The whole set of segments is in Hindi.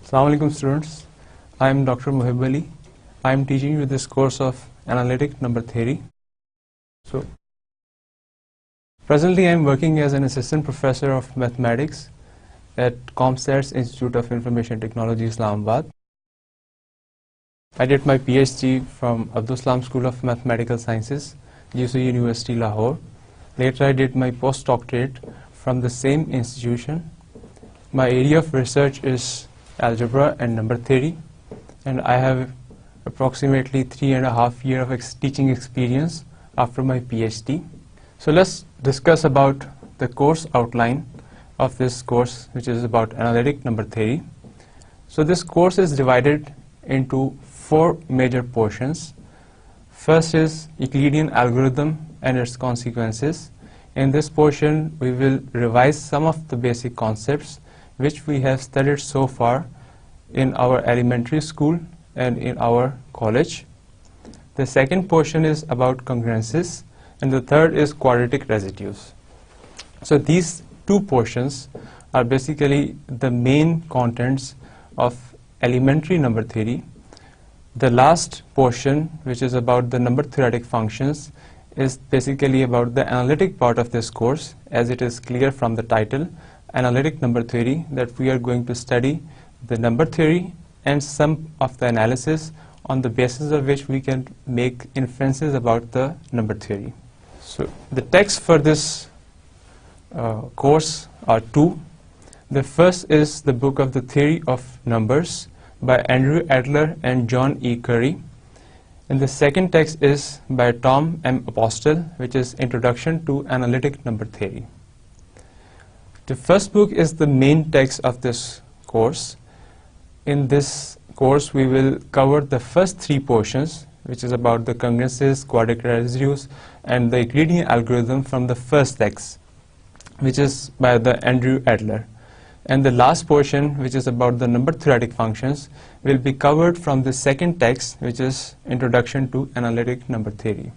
Assalamu alaikum students. I am Dr. Muhib Ali. I am teaching you this course of analytic number theory. So, presently I am working as an assistant professor of mathematics at ComStats Institute of Information Technology, Islamabad. I did my PhD from Abdul Salam School of Mathematical Sciences, UC University, Lahore. Later I did my postdoctorate from the same institution. My area of research is algebra and number theory, and I have approximately 3.5 years of teaching experience after my PhD. So let's discuss about the course outline of this course, which is about analytic number theory. So this course is divided into 4 major portions. First is Euclidean algorithm and its consequences. In this portion, we will revise some of the basic concepts which we have studied so far in our elementary school and in our college. The second portion is about congruences, and the third is quadratic residues. So these 2 portions are basically the main contents of elementary number theory. The last portion, which is about the number theoretic functions, is basically about the analytic part of this course, as it is clear from the title, Analytic Number Theory, that we are going to study the number theory and some of the analysis on the basis of which we can make inferences about the number theory. So the text for this course are 2. The first is the book of the Theory of Numbers by Andrew Adler and John E. Curry. And the second text is by Tom M. Apostel, which is Introduction to Analytic Number Theory. The first book is the main text of this course. In this course, we will cover the first 3 portions, which is about the congruences, quadratic residues, and the Euclidean algorithm from the first text, which is by the Andrew Adler. And the last portion, which is about the number theoretic functions, will be covered from the second text, which is Introduction to Analytic Number Theory.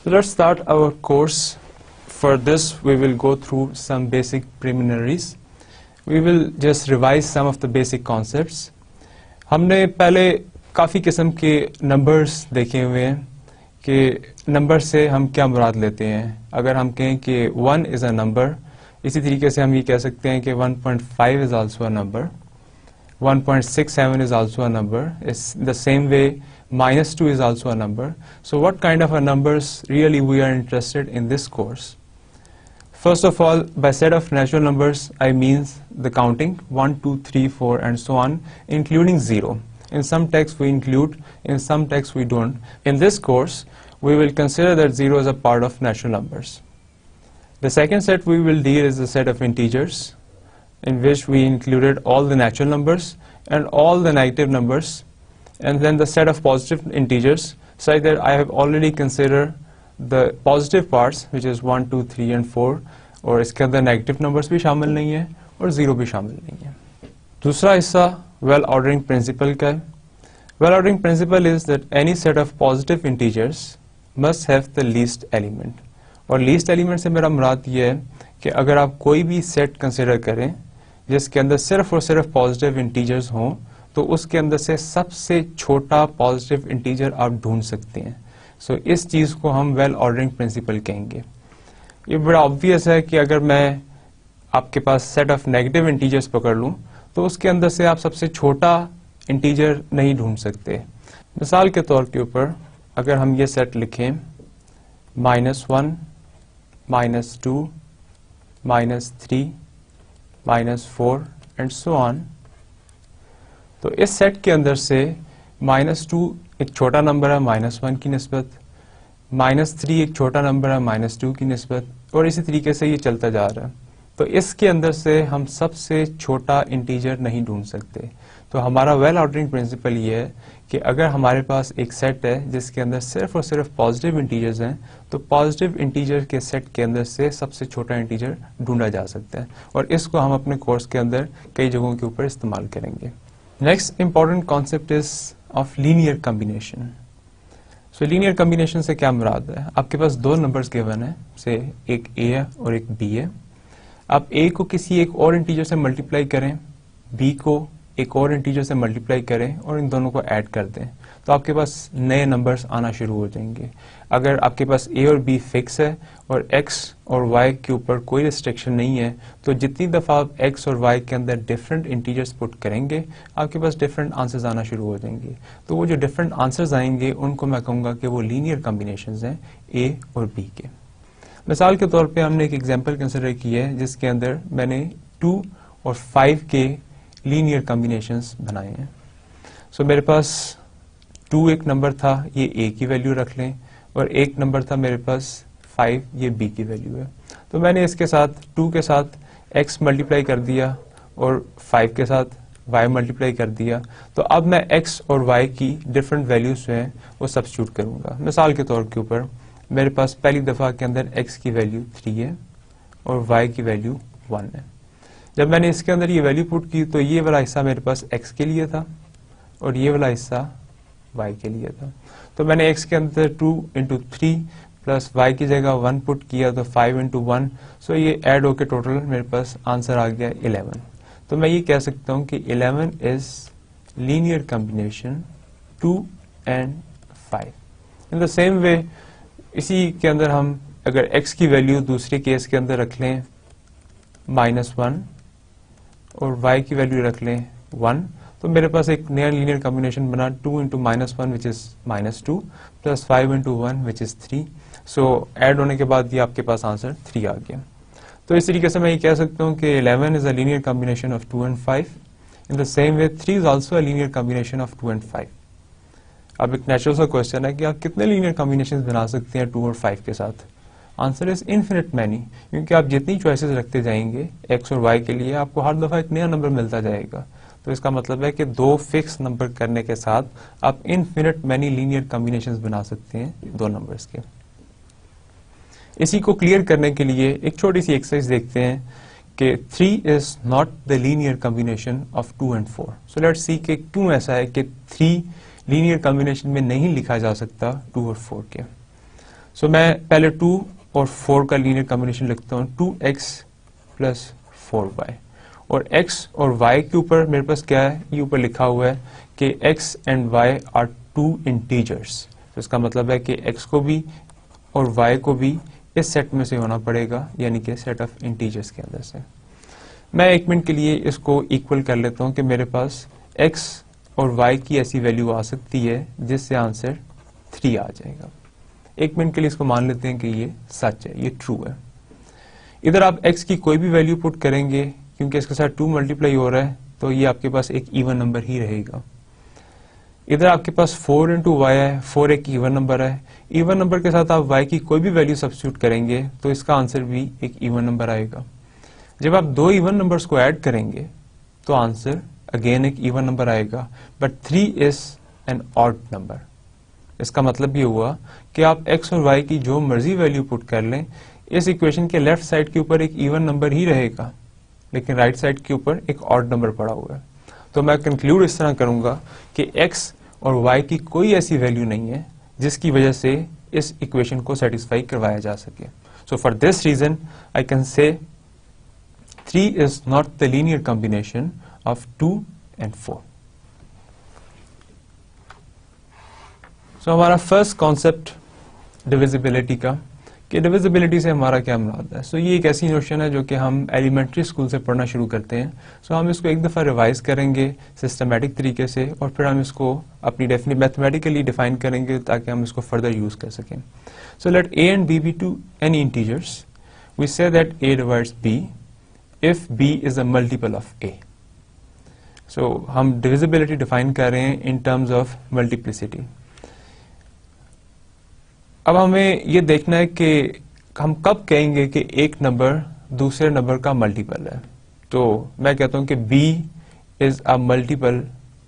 So let's start our course. For this, we will go through some basic preliminaries. We will just revise some of the basic concepts. हमने पहले काफ़ी किस्म के नंबर्स देखे हुए हैं कि नंबर से हम क्या मुराद लेते हैं. अगर हम कहें कि 1 is a number, इसी तरीके से हम ये कह सकते हैं कि 1.5 is also a number, 1.67 is also a number. It's the same way -2 is also a number. So what kind of a numbers really we are interested in this course? First of all, by set of natural numbers, I mean the counting 1, 2, 3, 4, and so on, including 0. In some texts we include, in some texts we don't. In this course, we will consider that 0 is a part of natural numbers. The second set we will deal is the set of integers, in which we included all the natural numbers and all the negative numbers, and then the set of positive integers, such that I have already considered the positive parts, which is 1, 2, 3, and 4, और इसके अंदर नेगेटिव नंबर्स भी शामिल नहीं है और 0 भी शामिल नहीं है. दूसरा हिस्सा वेल ऑर्डरिंग प्रिंसिपल का है. Well ordering principle is that any set of positive integers must have the least element. और लीस्ट एलिमेंट से मेरा मुराद ये है कि अगर आप कोई भी सेट कंसिडर करें जिसके अंदर सिर्फ और सिर्फ पॉजिटिव इंटीजर्स हों, तो उसके अंदर से सबसे छोटा पॉजिटिव इंटीजर आप ढूंढ सकते हैं. सो इस चीज़ को हम वेल ऑर्डरिंग प्रिंसिपल कहेंगे. ये बड़ा ऑब्वियस है कि अगर मैं आपके पास सेट ऑफ नेगेटिव इंटीजर्स पकड़ लूं, तो उसके अंदर से आप सबसे छोटा इंटीजर नहीं ढूंढ सकते. मिसाल के तौर के ऊपर अगर हम ये सेट लिखें -1, -2, -3, -4 एंड सो ऑन, तो इस सेट के अंदर से -2 एक छोटा नंबर है -1 की निस्बत, -3 एक छोटा नंबर है -2 की निस्बत, और इसी तरीके से ये चलता जा रहा है. तो इसके अंदर से हम सबसे छोटा इंटीजर नहीं ढूंढ सकते. तो हमारा वेल ऑर्डरिंग प्रिंसिपल ये है कि अगर हमारे पास एक सेट है जिसके अंदर सिर्फ और सिर्फ पॉजिटिव इंटीजर्स हैं, तो पॉजिटिव इंटीजर के सेट के अंदर से सबसे छोटा इंटीजर ढूंढा जा सकता है, और इसको हम अपने कोर्स के अंदर कई जगहों के ऊपर इस्तेमाल करेंगे. Next important concept is of linear combination. So linear combination से क्या मुराद है? आपके पास 2 नंबर्स गिवन है, से एक a है और एक b है. आप a को किसी एक और इंटीजर से मल्टीप्लाई करें, b को एक और इंटीजर से मल्टीप्लाई करें और इन दोनों को ऐड कर दें तो आपके पास नए नंबर्स आना शुरू हो जाएंगे। अगर आपके पास a और b फिक्स है और x और y के ऊपर कोई रिस्ट्रिक्शन नहीं है तो जितनी दफ़ा आप x और y के अंदर डिफरेंट इंटीजर्स पुट करेंगे आपके पास डिफरेंट आंसर्स आना शुरू हो जाएंगे। तो वो जो डिफरेंट आंसर्स आएंगे उनको मैं कहूँगा कि वो लीनियर कॉम्बिनेशंस हैं a और b के। मिसाल के तौर पे हमने एक एग्जांपल कंसिडर की है जिसके अंदर मैंने 2 और 5 के लीनियर कॉम्बिनेशंस बनाए हैं। सो मेरे पास 2 एक नंबर था, ये a की वैल्यू रख लें, और एक नंबर था मेरे पास 5, ये b की वैल्यू है। तो मैंने इसके साथ 2 के साथ x मल्टीप्लाई कर दिया और 5 के साथ y मल्टीप्लाई कर दिया। तो अब मैं x और y की डिफरेंट वैल्यूज जो हैं वो सब्स्टिट्यूट करूंगा। मिसाल के तौर के ऊपर मेरे पास पहली दफ़ा के अंदर x की वैल्यू 3 है और y की वैल्यू 1 है। जब मैंने इसके अंदर ये वैल्यू पुट की तो ये वाला हिस्सा मेरे पास x के लिए था और ये वाला हिस्सा y के लिए था। तो मैंने x के अंदर 2 इंटू 3 प्लस y की जगह 1 पुट किया तो 5 इंटू 1, सो ये ऐड होकर टोटल मेरे पास आंसर आ गया 11। तो मैं ये कह सकता हूँ कि 11 is linear combination 2 and 5। In the same वे इसी के अंदर हम अगर x की वैल्यू दूसरे केस के अंदर रख लें -1 और y की वैल्यू रख लें 1 तो मेरे पास एक नया लीनियर कॉम्बिनेशन बना 2 into -1 which is -2 plus 5 into 1 which is 3। So add होने के बाद ये आपके पास आंसर 3 आ गया। तो इस तरीके से मैं ये कह सकता हूँ कि 11 is a linear combination of 2 and 5। In the same way 3 is also a linear combination of 2 and 5। अब एक नेचुरल सा क्वेश्चन है कि आप कितने लीनियर कॉम्बिनेशन बना सकते हैं 2 और 5 के साथ। आंसर इज इन्फिनिट मैनी, क्योंकि आप जितनी चॉइसेस रखते जाएंगे x और y के लिए आपको हर दफ़ा एक नया नंबर मिलता जाएगा। तो इसका मतलब है कि 2 फिक्स नंबर करने के साथ आप इनफिनिट मैनी लीनियर कॉम्बिनेशंस बना सकते हैं 2 नंबर्स के। इसी को क्लियर करने के लिए एक छोटी सी एक्सरसाइज देखते हैं कि 3 is not the linear combination of 2 and 4। So let's see कि क्यों ऐसा है कि 3 लीनियर कॉम्बिनेशन में नहीं लिखा जा सकता 2 और 4 के। सो मैं पहले 2 और 4 का लीनियर कॉम्बिनेशन लिखता हूँ 2x प्लस 4y, और x और y के ऊपर मेरे पास क्या है, ये ऊपर लिखा हुआ है कि x and y are 2 integers. तो इसका मतलब है कि x को भी और y को भी इस सेट में से होना पड़ेगा, यानी कि सेट ऑफ इंटीजर्स के अंदर से। मैं एक मिनट के लिए इसको इक्वल कर लेता हूँ कि मेरे पास x और y की ऐसी वैल्यू आ सकती है जिससे आंसर 3 आ जाएगा। एक मिनट के लिए इसको मान लेते हैं कि ये सच है, ये ट्रू है। इधर आप x की कोई भी वैल्यू पुट करेंगे, क्योंकि इसके साथ 2 मल्टीप्लाई हो रहा है तो ये आपके पास एक इवन नंबर ही रहेगा। इधर आपके पास 4 इंटू वाई है, 4 एक इवन नंबर है। इवन नंबर के साथ आप y की कोई भी वैल्यू सब्स्टिट्यूट करेंगे तो इसका आंसर भी एक इवन नंबर आएगा। जब आप 2 इवन नंबर्स को ऐड करेंगे तो आंसर अगेन एक इवन नंबर आएगा, but 3 is an odd number. इसका मतलब ये हुआ कि आप x और y की जो मर्जी वैल्यू पुट कर लें, इस इक्वेशन के लेफ्ट साइड के ऊपर एक इवन नंबर ही रहेगा, लेकिन राइट साइड के ऊपर एक ऑड नंबर पड़ा हुआ है। तो मैं कंक्लूड इस तरह करूंगा कि x और y की कोई ऐसी वैल्यू नहीं है जिसकी वजह से इस इक्वेशन को सेटिस्फाई करवाया जा सके। So for this reason I can say 3 is not the linear combination of 2 and 4। So हमारा फर्स्ट कॉन्सेप्ट डिविजिबिलिटी का, कि डिविजिबिलिटी से हमारा क्या मुराद है। सो ये एक ऐसी नोशन है जो कि हम एलिमेंट्री स्कूल से पढ़ना शुरू करते हैं। सो हम इसको एक दफ़ा रिवाइज करेंगे सिस्टमेटिक तरीके से, और फिर हम इसको अपनी मैथमेटिकली डिफाइन करेंगे ताकि हम इसको फर्दर यूज कर सकें। So let a and b be two any integers. We say that a divides b if b is a multiple of a. सो हम डिविजिबिलिटी डिफाइन कर रहे हैं इन टर्म्स ऑफ मल्टीप्लिसिटी। अब हमें ये देखना है कि हम कब कहेंगे कि एक नंबर दूसरे नंबर का मल्टीपल है। तो मैं कहता हूं कि b is a multiple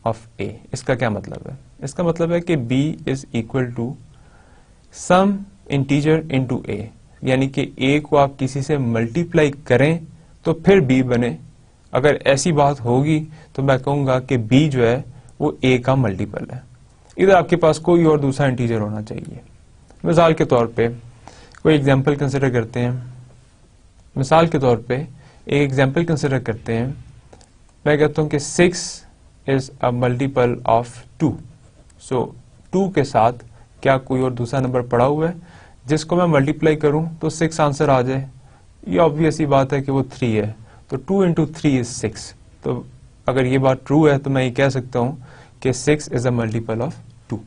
of a। इसका क्या मतलब है? इसका मतलब है कि b is equal to some integer into a, यानी कि a को आप किसी से मल्टीप्लाई करें तो फिर b बने। अगर ऐसी बात होगी तो मैं कहूंगा कि b जो है वो a का मल्टीपल है। इधर आपके पास कोई और दूसरा इंटीजर होना चाहिए। मिसाल के तौर पे कोई एग्जांपल कंसिडर करते हैं। मिसाल के तौर पे एक एग्जांपल कंसिडर करते हैं मैं कहता हूं कि 6 is a multiple of 2। So 2 के साथ क्या कोई और दूसरा नंबर पड़ा हुआ है जिसको मैं मल्टीप्लाई करूं तो 6 आंसर आ जाए? ये ऑब्वियस ही बात है कि वो 3 है, तो 2 इंटू 3 इज 6। तो अगर ये बात ट्रू है तो मैं ये कह सकता हूं कि 6 इज अ मल्टीपल ऑफ 2।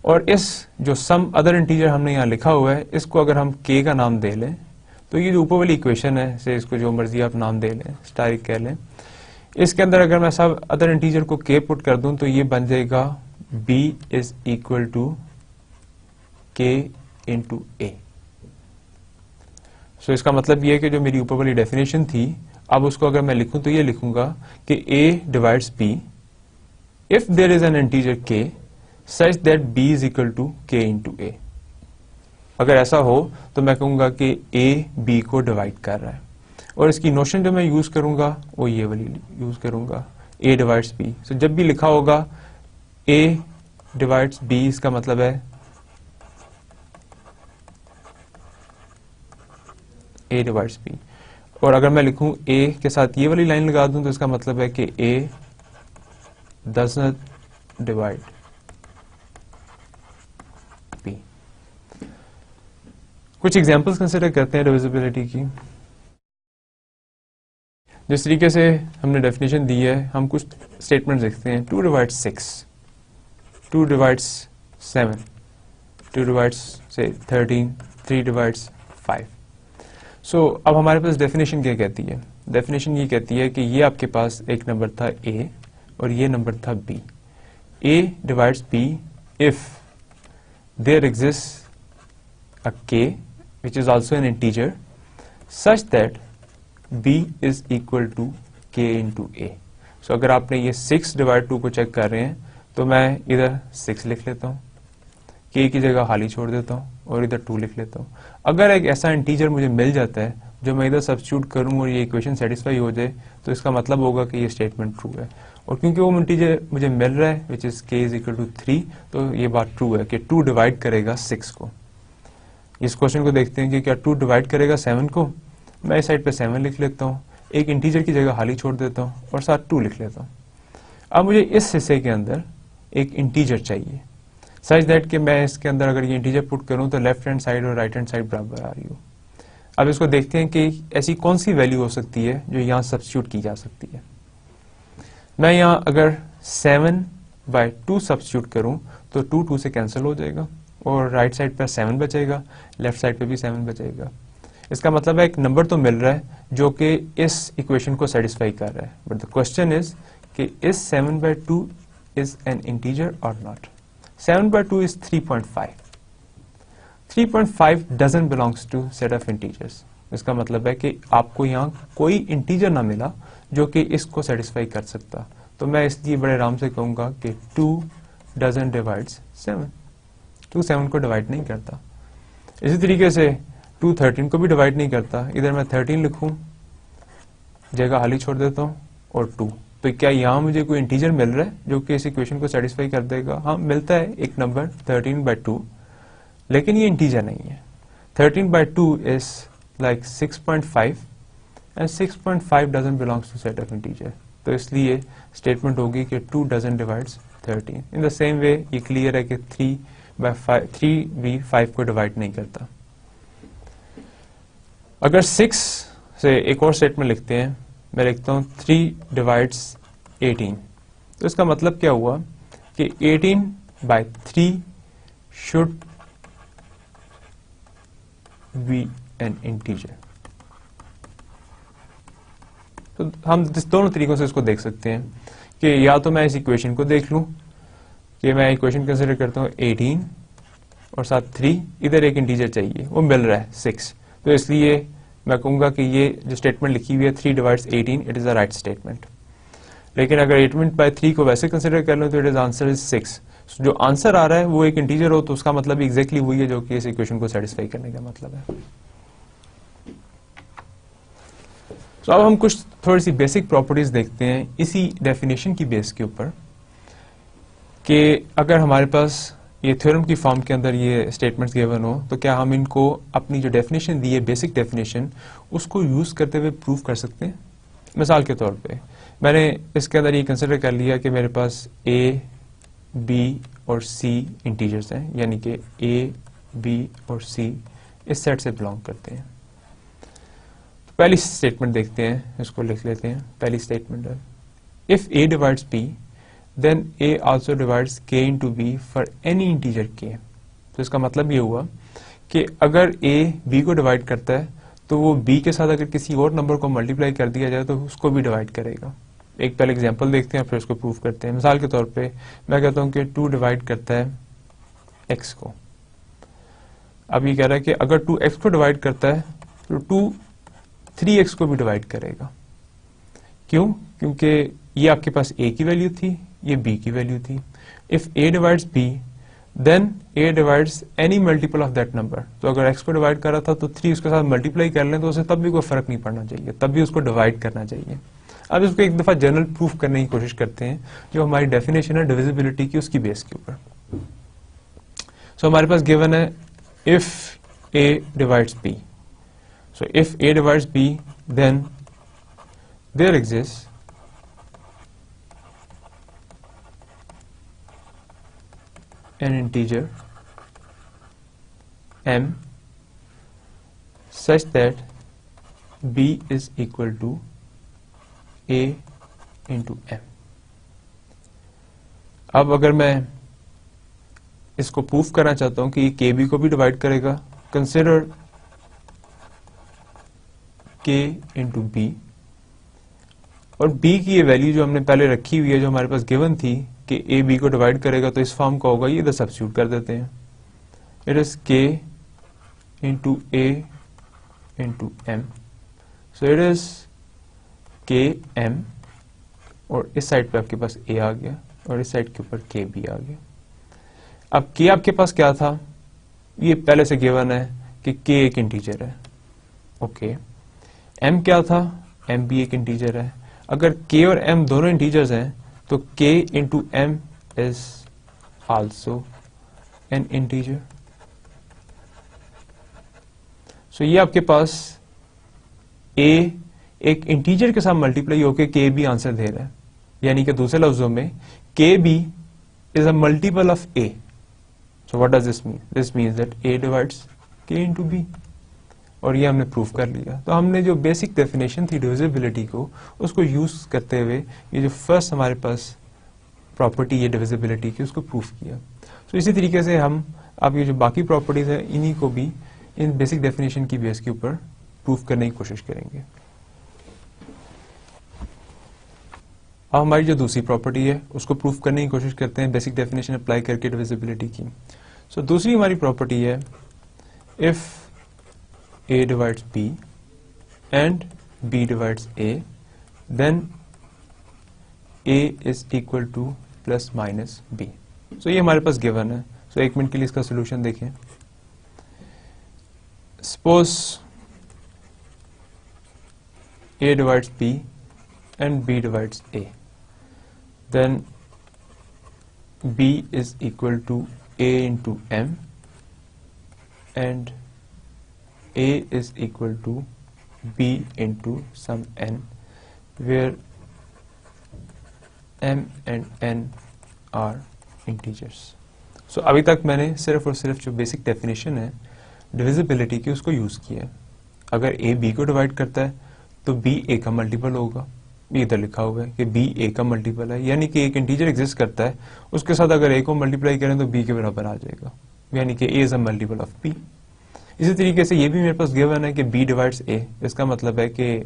और इस जो सम अदर इंटीजर हमने यहाँ लिखा हुआ है, इसको अगर हम k का नाम दे लें तो ये जो ऊपर वाली इक्वेशन है, से इसको जो मर्जी आप नाम दे लें, स्टारिक कह लें, इसके अंदर अगर मैं सब अदर इंटीजर को k पुट कर दूं तो ये बन जाएगा b is equal to k into a। So इसका मतलब ये है कि जो मेरी ऊपर वाली डेफिनेशन थी, अब उसको अगर मैं लिखूं तो ये लिखूंगा कि a divides b if there is an integer k such that b is equal to k into a। अगर ऐसा हो तो मैं कहूंगा कि a b को डिवाइड कर रहा है, और इसकी नोशन जो मैं यूज करूंगा वो ये वाली यूज करूंगा, a डिवाइड्स b। सो जब भी लिखा होगा a डिवाइड्स b, इसका मतलब है a डिवाइड्स b। और अगर मैं लिखूं a के साथ ये वाली लाइन लगा दूं तो इसका मतलब है कि a does not divide b। कुछ एग्जांपल्स कंसीडर करते हैं डिविजिबिलिटी की। जिस तरीके से हमने डेफिनेशन दी है, हम कुछ स्टेटमेंट देखते हैं। 2 डिवाइड्स 6, 2 डिवाइड्स 7, 2 डिवाइड्स से 13, 3 डिवाइड्स 5। सो अब हमारे पास डेफिनेशन क्या कहती है? डेफिनेशन ये कहती है कि ये आपके पास एक नंबर था a और ये नंबर था b। a divides b if there exist a k which is also an integer such that b is equal to k into a। सो अगर आपने ये 6 डिवाइड 2 को चेक कर रहे हैं तो मैं इधर 6 लिख लेता हूँ, k की जगह खाली छोड़ देता हूँ और इधर 2 लिख लेता हूँ। अगर एक ऐसा इंटीजर मुझे मिल जाता है जो मैं इधर सब्स्टिट्यूट करूँ और ये इक्वेशन सेटिस्फाई हो जाए तो इसका मतलब होगा कि ये स्टेटमेंट ट्रू है। और क्योंकि वो इंटीजर मुझे मिल रहा है which is k is equal to 3, तो ये बात ट्रू है कि 2 डिवाइड करेगा 6 को। इस क्वेश्चन को देखते हैं कि क्या 2 डिवाइड करेगा 7 को। मैं इस साइड पे 7 लिख लेता हूँ, एक इंटीजर की जगह खाली छोड़ देता हूँ और साथ 2 लिख लेता हूँ। अब मुझे इस हिस्से के अंदर एक इंटीजर चाहिए सच दैट कि मैं इसके अंदर अगर ये इंटीजर पुट करूँ तो लेफ्ट हैंड साइड और राइट हैंड साइड बराबर आ रही हो। अब इसको देखते हैं कि ऐसी कौन सी वैल्यू हो सकती है जो यहाँ सब्स्टिट्यूट की जा सकती है। मैं यहाँ अगर 7/2 सब्स्टिट्यूट करूँ तो 2 2 से कैंसिल हो जाएगा और राइट साइड पर 7 बचेगा, लेफ्ट साइड पे भी 7 बचेगा। इसका मतलब है एक नंबर तो मिल रहा है जो कि इस इक्वेशन को सेटिस्फाई कर रहा है, बट द क्वेश्चन इज कि इज 7/2 इज एन इंटीजर और not. 7/2 is 3.5। 3.5 doesn't belongs to set of integers. इसका मतलब है कि आपको यहाँ कोई इंटीजर ना मिला जो कि इसको सेटिस्फाई कर सकता, तो मैं इसलिए बड़े आराम से कहूंगा कि 2 डजंट डिवाइड्स 7। 2 7 को डिवाइड नहीं करता। इसी तरीके से 2 13 को भी डिवाइड नहीं करता। इधर मैं 13 लिखूं, जगह खाली छोड़ देता हूं और 2। तो क्या यहाँ मुझे कोई इंटीजर मिल रहा है जो कि इस इक्वेशन को सेटिस्फाई कर देगा? हाँ, मिलता है एक नंबर 13/2, लेकिन ये इंटीजर नहीं है। 13/2 is like 6.5 and 6.5 doesn't belongs to set of integer. तो इसलिए स्टेटमेंट होगी कि 2 doesn't divides 13। In the same way ये क्लियर है कि 3 भी 5 को डिवाइड नहीं करता। अगर 6 से एक और स्टेटमेंट लिखते हैं, मैं लिखता हूं 3 डिवाइड्स 18। तो इसका मतलब क्या हुआ कि 18/3 शुड बी एन इंटीजर। तो हम दोनों तरीकों से इसको देख सकते हैं कि या तो मैं इस इक्वेशन को देख लूं कि मैं इक्वेशन कंसिडर करता हूं 18 और साथ 3, इधर एक इंटीजर चाहिए, वो मिल रहा है 6, तो इसलिए मैं कहूंगा कि ये जो स्टेटमेंट लिखी हुई है 3 divides 18 it is a right statement. लेकिन अगर 18/3 को वैसे कंसिडर कर लो तो इट इज आंसर इज 6। जो आंसर आ रहा है वो एक इंटीजर हो तो उसका मतलब एग्जैक्टली वही है जो कि इस इक्वेशन को सेटिस्फाई करने का मतलब है। तो अब हम कुछ थोड़ी सी बेसिक प्रॉपर्टीज देखते हैं इसी डेफिनेशन की बेस के ऊपर कि अगर हमारे पास ये थ्योरम की फॉर्म के अंदर ये स्टेटमेंट्स गिवन हो तो क्या हम इनको अपनी जो डेफिनेशन दी है बेसिक डेफिनेशन उसको यूज करते हुए प्रूव कर सकते हैं। मिसाल के तौर पे मैंने इसके अंदर ये कंसिडर कर लिया कि मेरे पास a, b और c इंटीजर्स हैं, यानी कि a, b और c इस सेट से बिलोंग करते हैं। तो पहली स्टेटमेंट देखते हैं, इसको लिख लेते हैं। पहली स्टेटमेंट है if a divides b then a also divides k into b for any integer k। तो इसका मतलब ये हुआ कि अगर a b को डिवाइड करता है तो वो b के साथ अगर किसी और नंबर को मल्टीप्लाई कर दिया जाए तो उसको भी डिवाइड करेगा। एक पहले एग्जांपल देखते हैं फिर उसको प्रूव करते हैं। मिसाल के तौर पे मैं कहता हूं कि 2 डिवाइड करता है x को। अब ये कह रहा है कि अगर 2x को डिवाइड करता है तो 2 3x को भी डिवाइड करेगा। क्यों? क्योंकि ये आपके पास a की वैल्यू थी, ये b की वैल्यू थी। If a divides b then a divides any multiple of that number. तो अगर x को डिवाइड कर रहा था तो 3 उसके साथ मल्टीप्लाई कर लें तो उसे तब भी कोई फर्क नहीं पड़ना चाहिए, तब भी उसको डिवाइड करना चाहिए। अब इसको एक दफा जनरल प्रूफ करने की कोशिश करते हैं, जो हमारी डेफिनेशन है डिविजिबिलिटी की उसकी बेस के ऊपर। सो हमारे पास गिवन है if a divides b। So if a divides b then there exist an integer m such that b is equal to a into m। अब अगर मैं इसको प्रूफ करना चाहता हूं कि ये k b को भी डिवाइड करेगा, कंसिडर k into b और b की ये वैल्यू जो हमने पहले रखी हुई है, जो हमारे पास गिवन थी कि a b को डिवाइड करेगा, तो इस फॉर्म का होगा, ये इधर सब्स्टिट्यूट कर देते हैं। It is k into a into m। So it is k m और इस साइड पे आपके पास a आ गया और इस साइड के ऊपर k b आ गया। अब k आपके पास क्या था, ये पहले से गिवन है कि k एक इंटीजर है। ओके, m क्या था, m भी एक इंटीजर है। अगर k और m दोनों इंटीजर्स हैं तो k into m is also an integer. So ये आपके पास a एक इंटीजर के साथ मल्टीप्लाई होकर k भी आंसर दे रहा है, यानी कि दूसरे लफ्जों में k b is a multiple of a। So what does this mean? This means that a divides k into b और ये हमने प्रूफ कर लिया। तो हमने जो बेसिक डेफिनेशन थी डिविजिबिलिटी को, उसको यूज करते हुए ये जो फर्स्ट हमारे पास प्रॉपर्टी है डिविजिबिलिटी की, उसको प्रूफ किया। तो इसी तरीके से हम अब ये जो बाकी प्रॉपर्टीज है इन्हीं को भी इन बेसिक डेफिनेशन की बेस के ऊपर प्रूफ करने की कोशिश करेंगे। अब हमारी जो दूसरी प्रॉपर्टी है उसको प्रूफ करने की कोशिश करते हैं बेसिक डेफिनेशन अप्लाई करके डिविजिबिलिटी की। सो दूसरी हमारी प्रॉपर्टी है if a divides b and b divides a then a is equal to plus minus b। so ये हमारे पास गिवन है। so एक मिनट के लिए इसका सोल्यूशन देखें। Suppose a divides b and b divides a then b is equal to a into m and a is equal to b into some n where m and n are integers। so अभी तक मैंने सिर्फ और सिर्फ जो बेसिक डेफिनेशन है डिविजिबिलिटी की उसको यूज किया। अगर a b को डिवाइड करता है तो b a का मल्टीपल होगा, ये इधर लिखा हुआ है कि b a का मल्टीपल है, यानी कि एक इंटीजर एग्जिस्ट करता है, उसके साथ अगर a को मल्टीप्लाई करें तो b के बराबर आ जाएगा, यानी कि a is a multiple of b। इसी तरीके से ये भी मेरे पास गिवन है कि b डिवाइड्स a, इसका मतलब है कि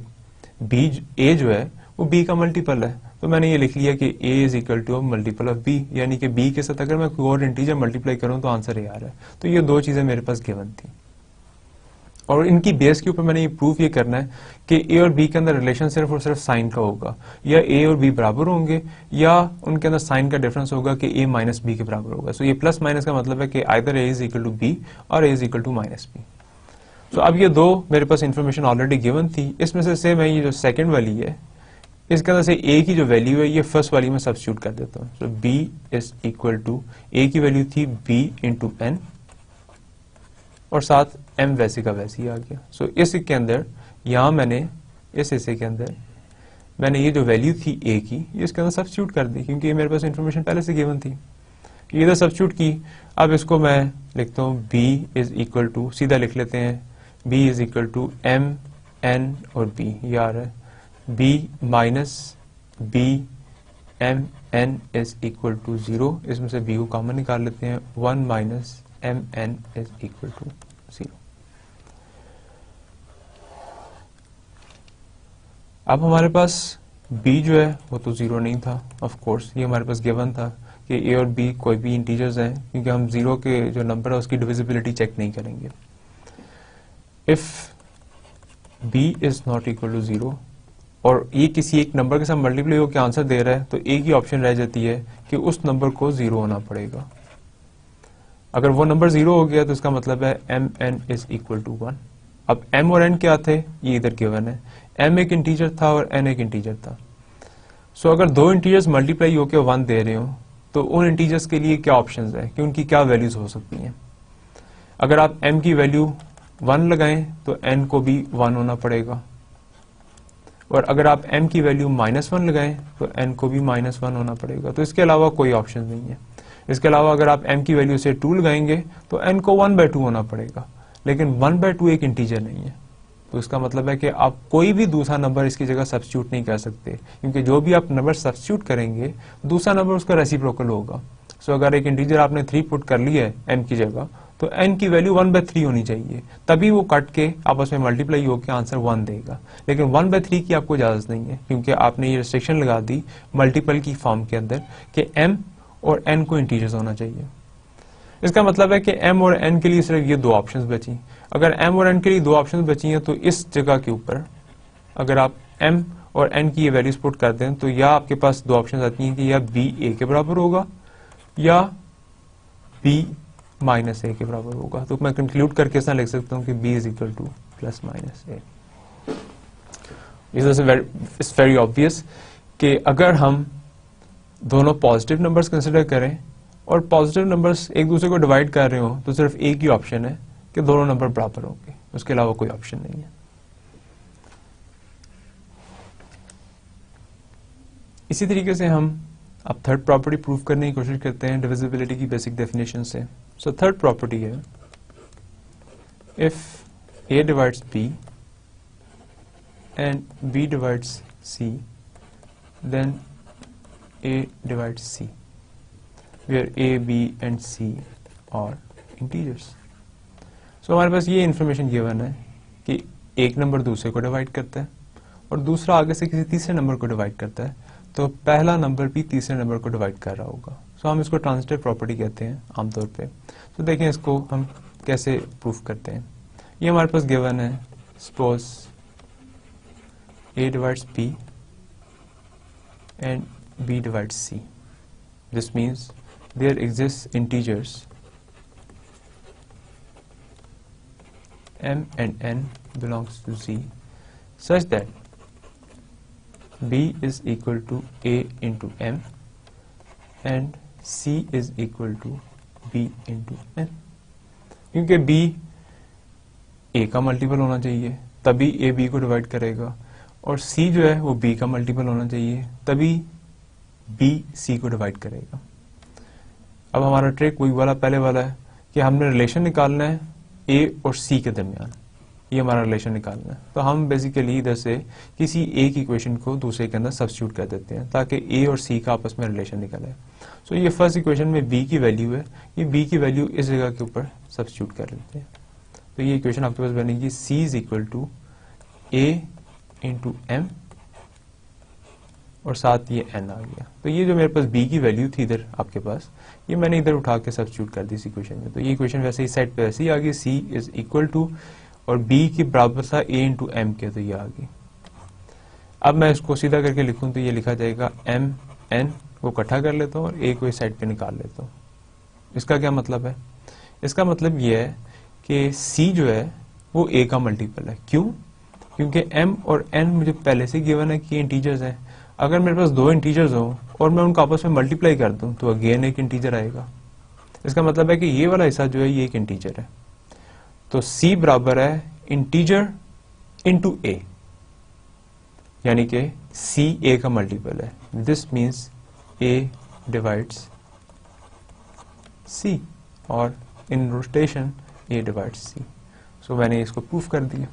a जो है वो b का मल्टीपल है। तो मैंने ये लिख लिया कि a is equal to multiple of b, यानी कि b के साथ अगर मैं कोई और इंटीजर मल्टीप्लाई करूं तो आंसर a आ रहा है। तो ये दो चीजें मेरे पास गिवन थी और इनकी बेस के ऊपर मैंने ये प्रूफ ये करना है कि a और b के अंदर रिलेशन सिर्फ और सिर्फ साइन का होगा, या a और b बराबर होंगे या उनके अंदर साइन का डिफरेंस होगा कि a माइनस b के बराबर होगा। सो ये प्लस माइनस का मतलब है कि either a is equal to b और a is equal to minus b। So अब ये दो मेरे पास इंफॉर्मेशन ऑलरेडी गिवन थी, इसमें से मैं ये जो सेकंड वाली है इसके अंदर से a की जो वैल्यू है ये फर्स्ट वाली में सब्स्टिट्यूट कर देता हूँ। So b is equal to a की वैल्यू थी b इंटू n और साथ m वैसे का वैसे ही आ गया। सो इस के अंदर यहाँ मैंने इस हिस्से के अंदर मैंने ये जो वैल्यू थी a की ये इसके अंदर सब्स्टिट्यूट कर दी, क्योंकि ये मेरे पास इंफॉर्मेशन पहले से गिवन थी, ये इधर सब्स्टिट्यूट की। अब इसको मैं लिखता हूँ b इज इक्वल टू, सीधा लिख लेते हैं, b is equal to m n और b, ये आ रहा है b minus b m n is equal to 0, इसमें से b को कॉमन निकाल लेते हैं, 1 minus m n is equal to 0। अब हमारे पास b जो है वो तो 0 नहीं था, ऑफ कोर्स ये हमारे पास गिवन था कि a और b कोई भी इंटीजर्स हैं, क्योंकि हम 0 के जो नंबर है उसकी डिविजिबिलिटी चेक नहीं करेंगे। If b is not equal to 0 और ये किसी एक नंबर के साथ मल्टीप्लाई होकर आंसर दे रहा है, तो एक ही ऑप्शन रह जाती है कि उस नंबर को 0 होना पड़ेगा। अगर वो नंबर 0 हो गया तो इसका मतलब है m n is equal to 1। अब m और n क्या थे, ये इधर गिवन है, m एक इंटीजर था और n एक इंटीजर था। सो अगर दो इंटीजर्स मल्टीप्लाई होकर 1 दे रहे हो तो उन इंटीजर्स के लिए क्या ऑप्शंस है कि उनकी क्या वैल्यूज हो सकती हैं। अगर आप m की वैल्यू 1 लगाएं तो n को भी 1 होना पड़ेगा, और अगर आप m की वैल्यू -1 लगाएं तो n को भी -1 होना पड़ेगा। तो इसके अलावा कोई ऑप्शन नहीं है। इसके अलावा अगर आप m की वैल्यू से 2 लगाएंगे तो n को 1/2 होना पड़ेगा, लेकिन 1/2 एक इंटीजर नहीं है। तो इसका मतलब है कि आप कोई भी दूसरा नंबर इसकी जगह सब्स्टिट्यूट नहीं कर सकते, क्योंकि जो भी आप नंबर सब्स्टिट्यूट करेंगे दूसरा नंबर उसका रेसिप्रोकल होगा। सो अगर एक इंटीजर आपने 3 पुट कर लिया है m की जगह, तो n की वैल्यू 1/3 होनी चाहिए, तभी वो कट के आपस में मल्टीप्लाई होकर आंसर 1 देगा। लेकिन 1/3 की आपको इजाजत नहीं है, क्योंकि आपने ये रिस्ट्रिक्शन लगा दी मल्टीपल की फॉर्म के अंदर कि m और n को इंटीजर्स होना चाहिए। इसका मतलब है कि m और n के लिए सिर्फ ये 2 ऑप्शंस बची। अगर m और n के लिए 2 ऑप्शंस बची हैं तो इस जगह के ऊपर अगर आप m और n की ये वैल्यूज पुट कर दें तो या आपके पास 2 ऑप्शंस आती हैं कि या b a के बराबर होगा या b माइनस a के बराबर होगा। तो मैं कंक्लूड करके ऐसा लिख सकता हूँ कि b is equal two plus minus a। It's very obvious कि अगर हम दोनों पॉजिटिव नंबर्स कंसिडर करें और पॉजिटिव नंबर्स एक दूसरे को डिवाइड कर रहे हो तो सिर्फ एक ही ऑप्शन है कि दोनों नंबर बराबर होंगे, उसके अलावा कोई ऑप्शन नहीं है। इसी तरीके से हम अब थर्ड प्रॉपर्टी प्रूव करने की कोशिश करते हैं डिविजिबिलिटी की बेसिक डेफिनेशन से। सो थर्ड प्रॉपर्टी है, if a divides b and b divides c then a divides c, where a, b and c are integers. So हमारे पास ये इंफॉर्मेशन गिवन है कि एक नंबर दूसरे को डिवाइड करता है और दूसरा आगे से किसी तीसरे नंबर को डिवाइड करता है, तो पहला नंबर भी तीसरे नंबर को डिवाइड कर रहा होगा। सो हम इसको ट्रांजिटिव प्रॉपर्टी कहते हैं आमतौर पे। तो देखें इसको हम कैसे प्रूफ करते हैं। ये हमारे पास गिवन है, suppose a divides b and b divides c. This means there exists integers m and n belongs to c such that b is equal to a into m and c is equal to b into n. क्योंकि b a का मल्टीपल होना चाहिए तभी a b को डिवाइड करेगा, और c जो है वो b का मल्टीपल होना चाहिए तभी b c को डिवाइड करेगा। अब हमारा ट्रिक वही वाला पहले वाला है कि हमने रिलेशन निकालना है a और c के दरमियान, ये हमारा रिलेशन निकालना है। तो हम बेसिकली इधर से किसी एक इक्वेशन को दूसरे के अंदर सब्स्टिट्यूट कर देते हैं ताकि a और c का आपस में रिलेशन निकले। सो ये फर्स्ट इक्वेशन में b की वैल्यू है, ये b की वैल्यू इस जगह के ऊपर सब्स्टिट्यूट कर लेते हैं। तो ये इक्वेशन आपके पास बनेगी c is equal to a into m और साथ ये n आ गया। तो ये जो मेरे पास b की वैल्यू थी इधर आपके पास, ये मैंने इधर उठा के सब्स्टिट्यूट कर दी इस इक्वेशन में। तो ये इक्वेशन वैसे ही साइड पे वैसे ही आ गई, c इज इक्वल टू और b के बराबर था a इंटू m के, तो ये आ गई। अब मैं इसको सीधा करके लिखूं तो ये लिखा जाएगा m n को इकट्ठा कर लेता हूँ और a को इस साइड पे निकाल लेता हूँ। इसका क्या मतलब है? इसका मतलब ये है कि c जो है वो a का मल्टीपल है। क्यों? क्योंकि m और n मुझे पहले से गिवन है कि इंटीजर्स हैं। अगर मेरे पास दो इंटीजर्स हो और मैं उनको आपस में मल्टीप्लाई कर दूं तो अगेन एक इंटीजर आएगा। इसका मतलब है कि ये वाला हिस्सा जो है ये एक इंटीजर है। तो c बराबर है इंटीजर इंटू a। यानी कि c a का मल्टीपल है. This means a divides c और इन रोटेशन a डिवाइड्स c. सो मैंने इसको प्रूफ कर दिया.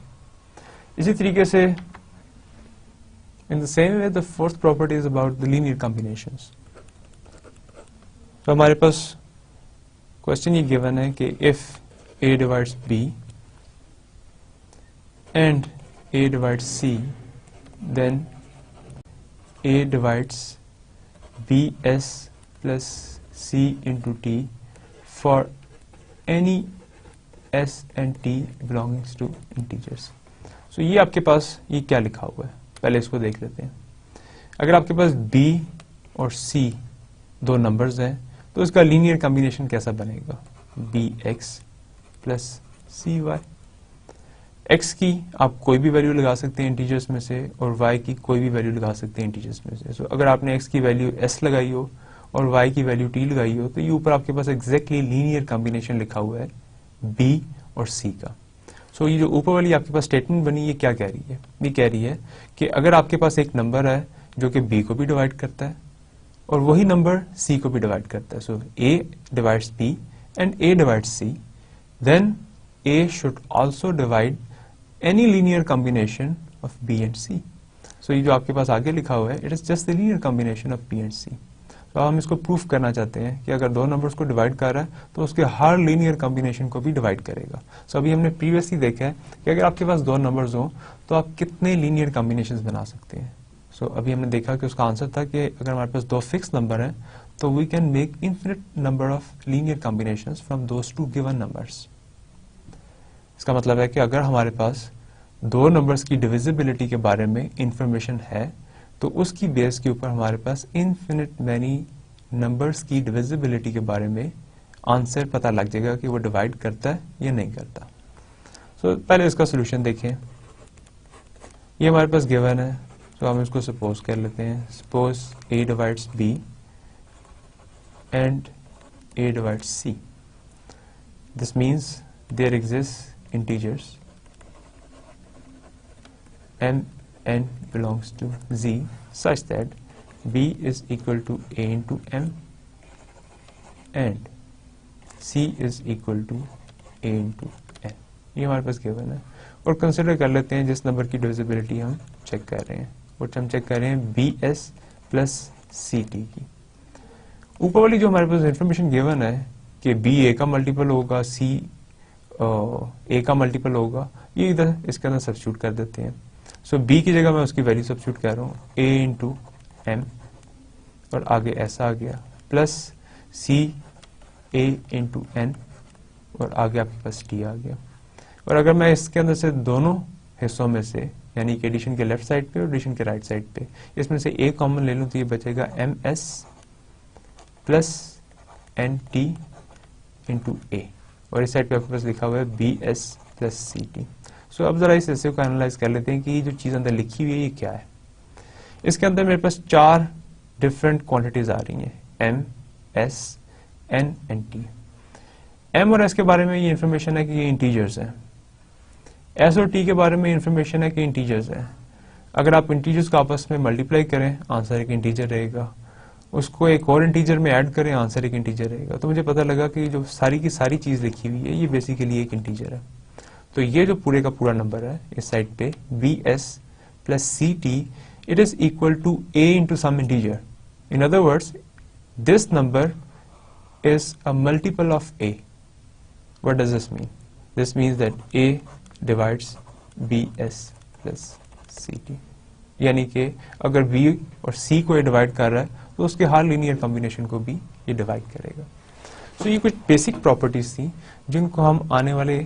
इसी तरीके से in the same way the fourth property is about the linear combinations. तो हमारे पास क्वेश्चन ये गिवन है कि if a divides b and a divides c, then a divides bs plus c into t for any s and t belongs to integers. So ये आपके पास ये क्या लिखा हुआ है, पहले इसको देख लेते हैं. अगर आपके पास b और c दो नंबर्स हैं तो इसका लीनियर कॉम्बिनेशन कैसा बनेगा, bx प्लस cy. x की आप कोई भी वैल्यू लगा सकते हैं इंटीजर्स में से और y की कोई भी वैल्यू लगा सकते हैं इंटीजर्स में से. सो अगर आपने x की वैल्यू s लगाई हो और y की वैल्यू t लगाई हो तो ये ऊपर आपके पास एग्जैक्टली लीनियर कॉम्बिनेशन लिखा हुआ है b और c का. सो ये जो ऊपर वाली आपके पास स्टेटमेंट बनी, ये क्या कह रही है, ये कह रही है कि अगर आपके पास एक नंबर है जो कि b को भी डिवाइड करता है और वही नंबर c को भी डिवाइड करता है, so a divides b and a divides c, then a should also divide any linear combination of b and c. So ये जो आपके पास आगे लिखा हुआ है, it is just the linear combination of b and c. तो हम इसको प्रूफ करना चाहते हैं कि अगर दो नंबर्स को डिवाइड कर रहा है तो उसके हर लीनियर कॉम्बिनेशन को भी डिवाइड करेगा. सो अभी हमने प्रीवियसली देखा है कि अगर आपके पास दो नंबर्स हो तो आप कितने लीनियर कॉम्बिनेशंस बना सकते हैं. सो अभी हमने देखा कि उसका आंसर था कि अगर हमारे पास दो फिक्स नंबर हैं तो we can make infinite number of linear combinations from those two given numbers. इसका मतलब है कि अगर हमारे पास दो नंबर्स की डिविजिबिलिटी के बारे में इंफॉर्मेशन है तो उसकी बेस के ऊपर हमारे पास इन्फिनिट मैनी नंबर्स की डिविजिबिलिटी के बारे में आंसर पता लग जाएगा कि वो डिवाइड करता है या नहीं करता. सो पहले इसका सोल्यूशन देखें. ये हमारे पास गिवन है, तो हम इसको सपोज कर लेते हैं. Suppose a divides b and a divides c. This means there exist integers m n belongs to z such that b is equal to a into m and c is equal to a into n. ये हमारे पास गिवन है और कंसिडर कर लेते हैं जिस नंबर की डिविजिबिलिटी हम चेक कर रहे हैं, वो हम चेक कर रहे हैं bs प्लस ct की. ऊपर वाली जो हमारे पास इंफॉर्मेशन गिवन है कि b a का मल्टीपल होगा, c a का मल्टीपल होगा, ये इधर इसके अंदर सब्स्टिट्यूट कर देते हैं. सो b की जगह मैं उसकी वैल्यू सब्स्टिट्यूट कर रहा हूँ a इंटू m और आगे ऐसा आ गया plus c a into n और आगे आपके पास t आ गया. और अगर मैं इसके अंदर से दोनों हिस्सों में से यानी कि एडिशन के लेफ्ट साइड पे और एडिशन के राइट साइड पे इसमें से a कॉमन ले लूँ तो ये बचेगा ms plus nt into a और इस साइड पे आपके पास लिखा हुआ है bs प्लस ct. सो अब जरा इस हिस्से को एनालाइज कर लेते हैं कि ये जो चीज अंदर लिखी हुई है ये क्या है. इसके अंदर मेरे पास चार डिफरेंट क्वांटिटीज आ रही हैं, m, s, n and t. m और s के बारे में ये इंफॉर्मेशन है कि ये इंटीजर्स हैं. s और t के बारे में इंफॉर्मेशन है कि इंटीजर्स हैं. अगर आप इंटीजर्स को आपस में मल्टीप्लाई करें आंसर एक इंटीजर रहेगा, उसको एक और इंटीजर में ऐड करें आंसर एक इंटीजर रहेगा. तो मुझे पता लगा कि जो सारी की सारी चीज लिखी हुई है ये बेसिकली एक इंटीजर है. तो ये जो पूरे का पूरा नंबर है इस साइड पे bs plus ct, it is equal to a into some integer. In other words this number is a multiple of a. What does this mean? This means that a divides bs plus ct. यानी कि अगर b और c को ये डिवाइड कर रहा है तो उसके हर लीनियर कॉम्बिनेशन को भी ये डिवाइड करेगा. सो ये कुछ बेसिक प्रॉपर्टीज थी जिनको हम आने वाले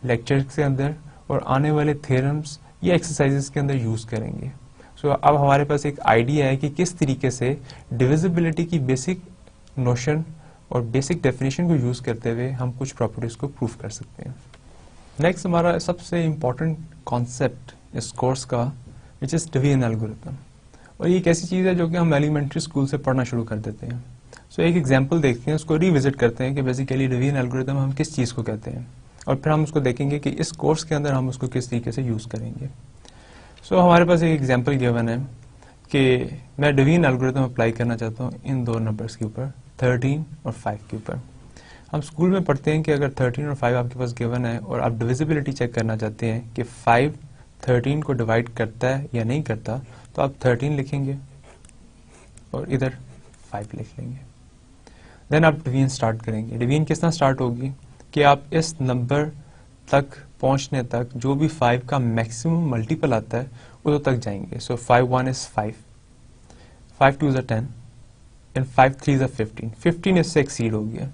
लेक्चर्स के अंदर और आने वाले थ्योरम्स या एक्सरसाइजेस के अंदर यूज करेंगे. सो अब हमारे पास एक आइडिया है कि किस तरीके से डिविजिबिलिटी की बेसिक नोशन और बेसिक डेफिनेशन को यूज करते हुए हम कुछ प्रॉपर्टीज को प्रूव कर सकते हैं. नेक्स्ट हमारा सबसे इम्पोर्टेंट कॉन्सेप्ट इस कोर्स का विच इज डिवीजन एल्गोरिथम. और ये एक ऐसी चीज है जो कि हम एलिमेंट्री स्कूल से पढ़ना शुरू कर देते हैं. सो एक एग्जाम्पल देखते हैं, उसको रिविजिट करते हैं कि बेसिकली डिवीजन एल्गोरिथम हम किस चीज को कहते हैं और फिर हम उसको देखेंगे कि इस कोर्स के अंदर हम उसको किस तरीके से यूज करेंगे. सो हमारे पास एक एग्जांपल गिवन है कि मैं डिवीजन एल्गोरिथम अप्लाई करना चाहता हूँ इन दो नंबर्स के ऊपर, 13 और 5 के ऊपर। हम स्कूल में पढ़ते हैं कि अगर 13 और 5 आपके पास गिवन है और आप डिविजिबिलिटी चेक करना चाहते हैं कि 5 13 को डिवाइड करता है या नहीं करता, तो आप 13 लिखेंगे और इधर 5 लिख लेंगे। देन आप डिवीजन स्टार्ट करेंगे। डिवीजन किस तरह स्टार्ट होगी कि आप इस नंबर तक पहुंचने तक जो भी 5 का मैक्सिमम मल्टीपल आता है उस तक जाएंगे। सो 5 1 इज 5, 5 2 इज 10 एंड 5 3 इज 15। 15 इससे एक्सीड हो गया,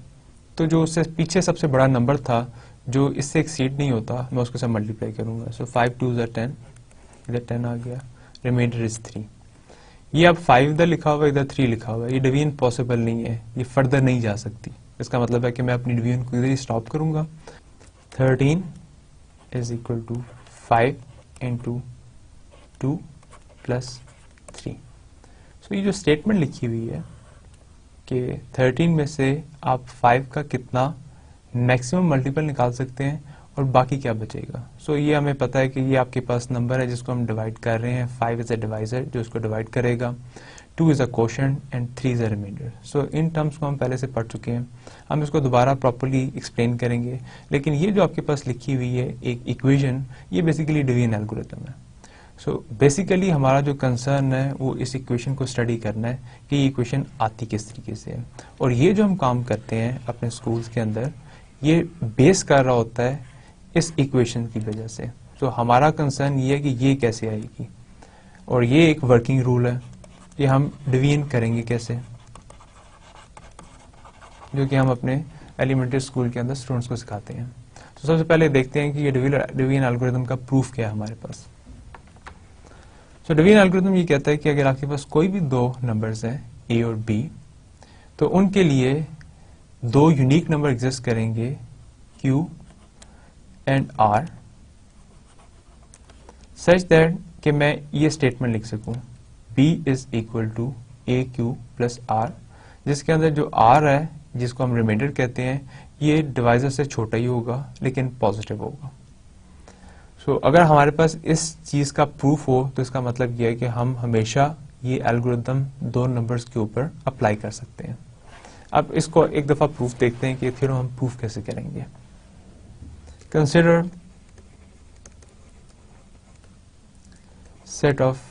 तो जो उससे पीछे सबसे बड़ा नंबर था जो इससे एक्सीड नहीं होता, मैं उसके साथ मल्टीप्लाई करूंगा। सो 5 2 इज 10, इधर 10 आ गया, रिमाइंडर इज 3। ये अब 5 इधर लिखा हुआ है, इधर 3 लिखा हुआ है, ये डिवीजन पॉसिबल नहीं है, ये फर्दर नहीं जा सकती। इसका मतलब है कि मैं अपनी डिवीजन को इधर ही स्टॉप करूंगा। 13 is equal to 5 into 2 plus 3। So ये जो स्टेटमेंट लिखी हुई है कि 13 में से आप 5 का कितना मैक्सिमम मल्टीपल निकाल सकते हैं और बाकी क्या बचेगा। सो ये हमें पता है कि ये आपके पास नंबर है जिसको हम डिवाइड कर रहे हैं। 5 इज अ डिवाइजर जो इसको डिवाइड करेगा, 2 is a quotient and 3 is a reminder. So in terms को हम पहले से पढ़ चुके हैं, हम इसको दोबारा प्रॉपर्ली एक्सप्लेन करेंगे। लेकिन ये जो आपके पास लिखी हुई है एक इक्वेशन, ये बेसिकली डिवीजन एल्गोरिथम है। सो बेसिकली हमारा जो कंसर्न है वो इस इक्वेशन को स्टडी करना है कि ये इक्वेशन आती किस तरीके से है। और ये जो हम काम करते हैं अपने स्कूल्स के अंदर, ये बेस कर रहा होता है इस इक्वेशन की वजह से। तो हमारा कंसर्न ये है कि ये कैसे आएगी, और ये एक वर्किंग रूल है कि हम डिवीजन करेंगे कैसे, जो कि हम अपने एलिमेंट्री स्कूल के अंदर स्टूडेंट्स को सिखाते हैं। तो सबसे पहले देखते हैं कि ये डिवीजन एल्गोरिथम का प्रूफ क्या है हमारे पास। तो डिवीजन एल्गोरिथम ये कहता है कि अगर आपके पास कोई भी दो नंबर्स हैं ए और बी, तो उनके लिए दो यूनिक नंबर एग्जिस्ट करेंगे Q and R, such that कि मैं ये स्टेटमेंट लिख सकूं B is equal to AQ plus R, जिसके अंदर जो R है जिसको हम रिमाइंडर कहते हैं, ये डिवाइजर से छोटा ही होगा लेकिन पॉजिटिव होगा। सो अगर हमारे पास इस चीज का प्रूफ हो तो इसका मतलब यह है कि हम हमेशा ये एल्गोरिथम दो नंबर्स के ऊपर अप्लाई कर सकते हैं। अब इसको एक दफा प्रूफ देखते हैं कि फिर हम प्रूफ कैसे करेंगे। Consider set of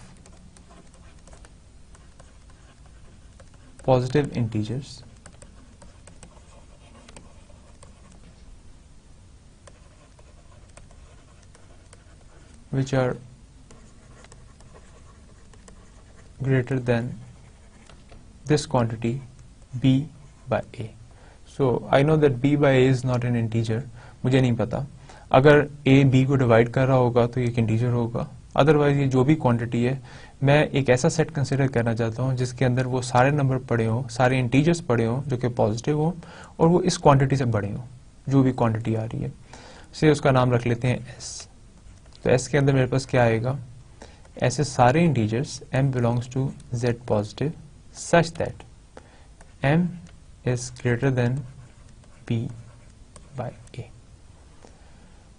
positive integers which are greater than this quantity b by a. So I know that b by a is not an integer. मुझे नहीं पता, अगर a b को डिवाइड कर रहा होगा तो ये एक इंटीजर होगा, अदरवाइज ये जो भी क्वांटिटी है, मैं एक ऐसा सेट कंसिडर करना चाहता हूँ जिसके अंदर वो सारे नंबर पड़े हों, सारे इंटीजर्स पड़े हों जो कि पॉजिटिव हों और वो इस क्वांटिटी से बड़े हों, जो भी क्वांटिटी आ रही है। से उसका नाम रख लेते हैं s। तो s के अंदर मेरे पास क्या आएगा, ऐसे सारे integers m belongs to z positive such that m is greater than b bye a।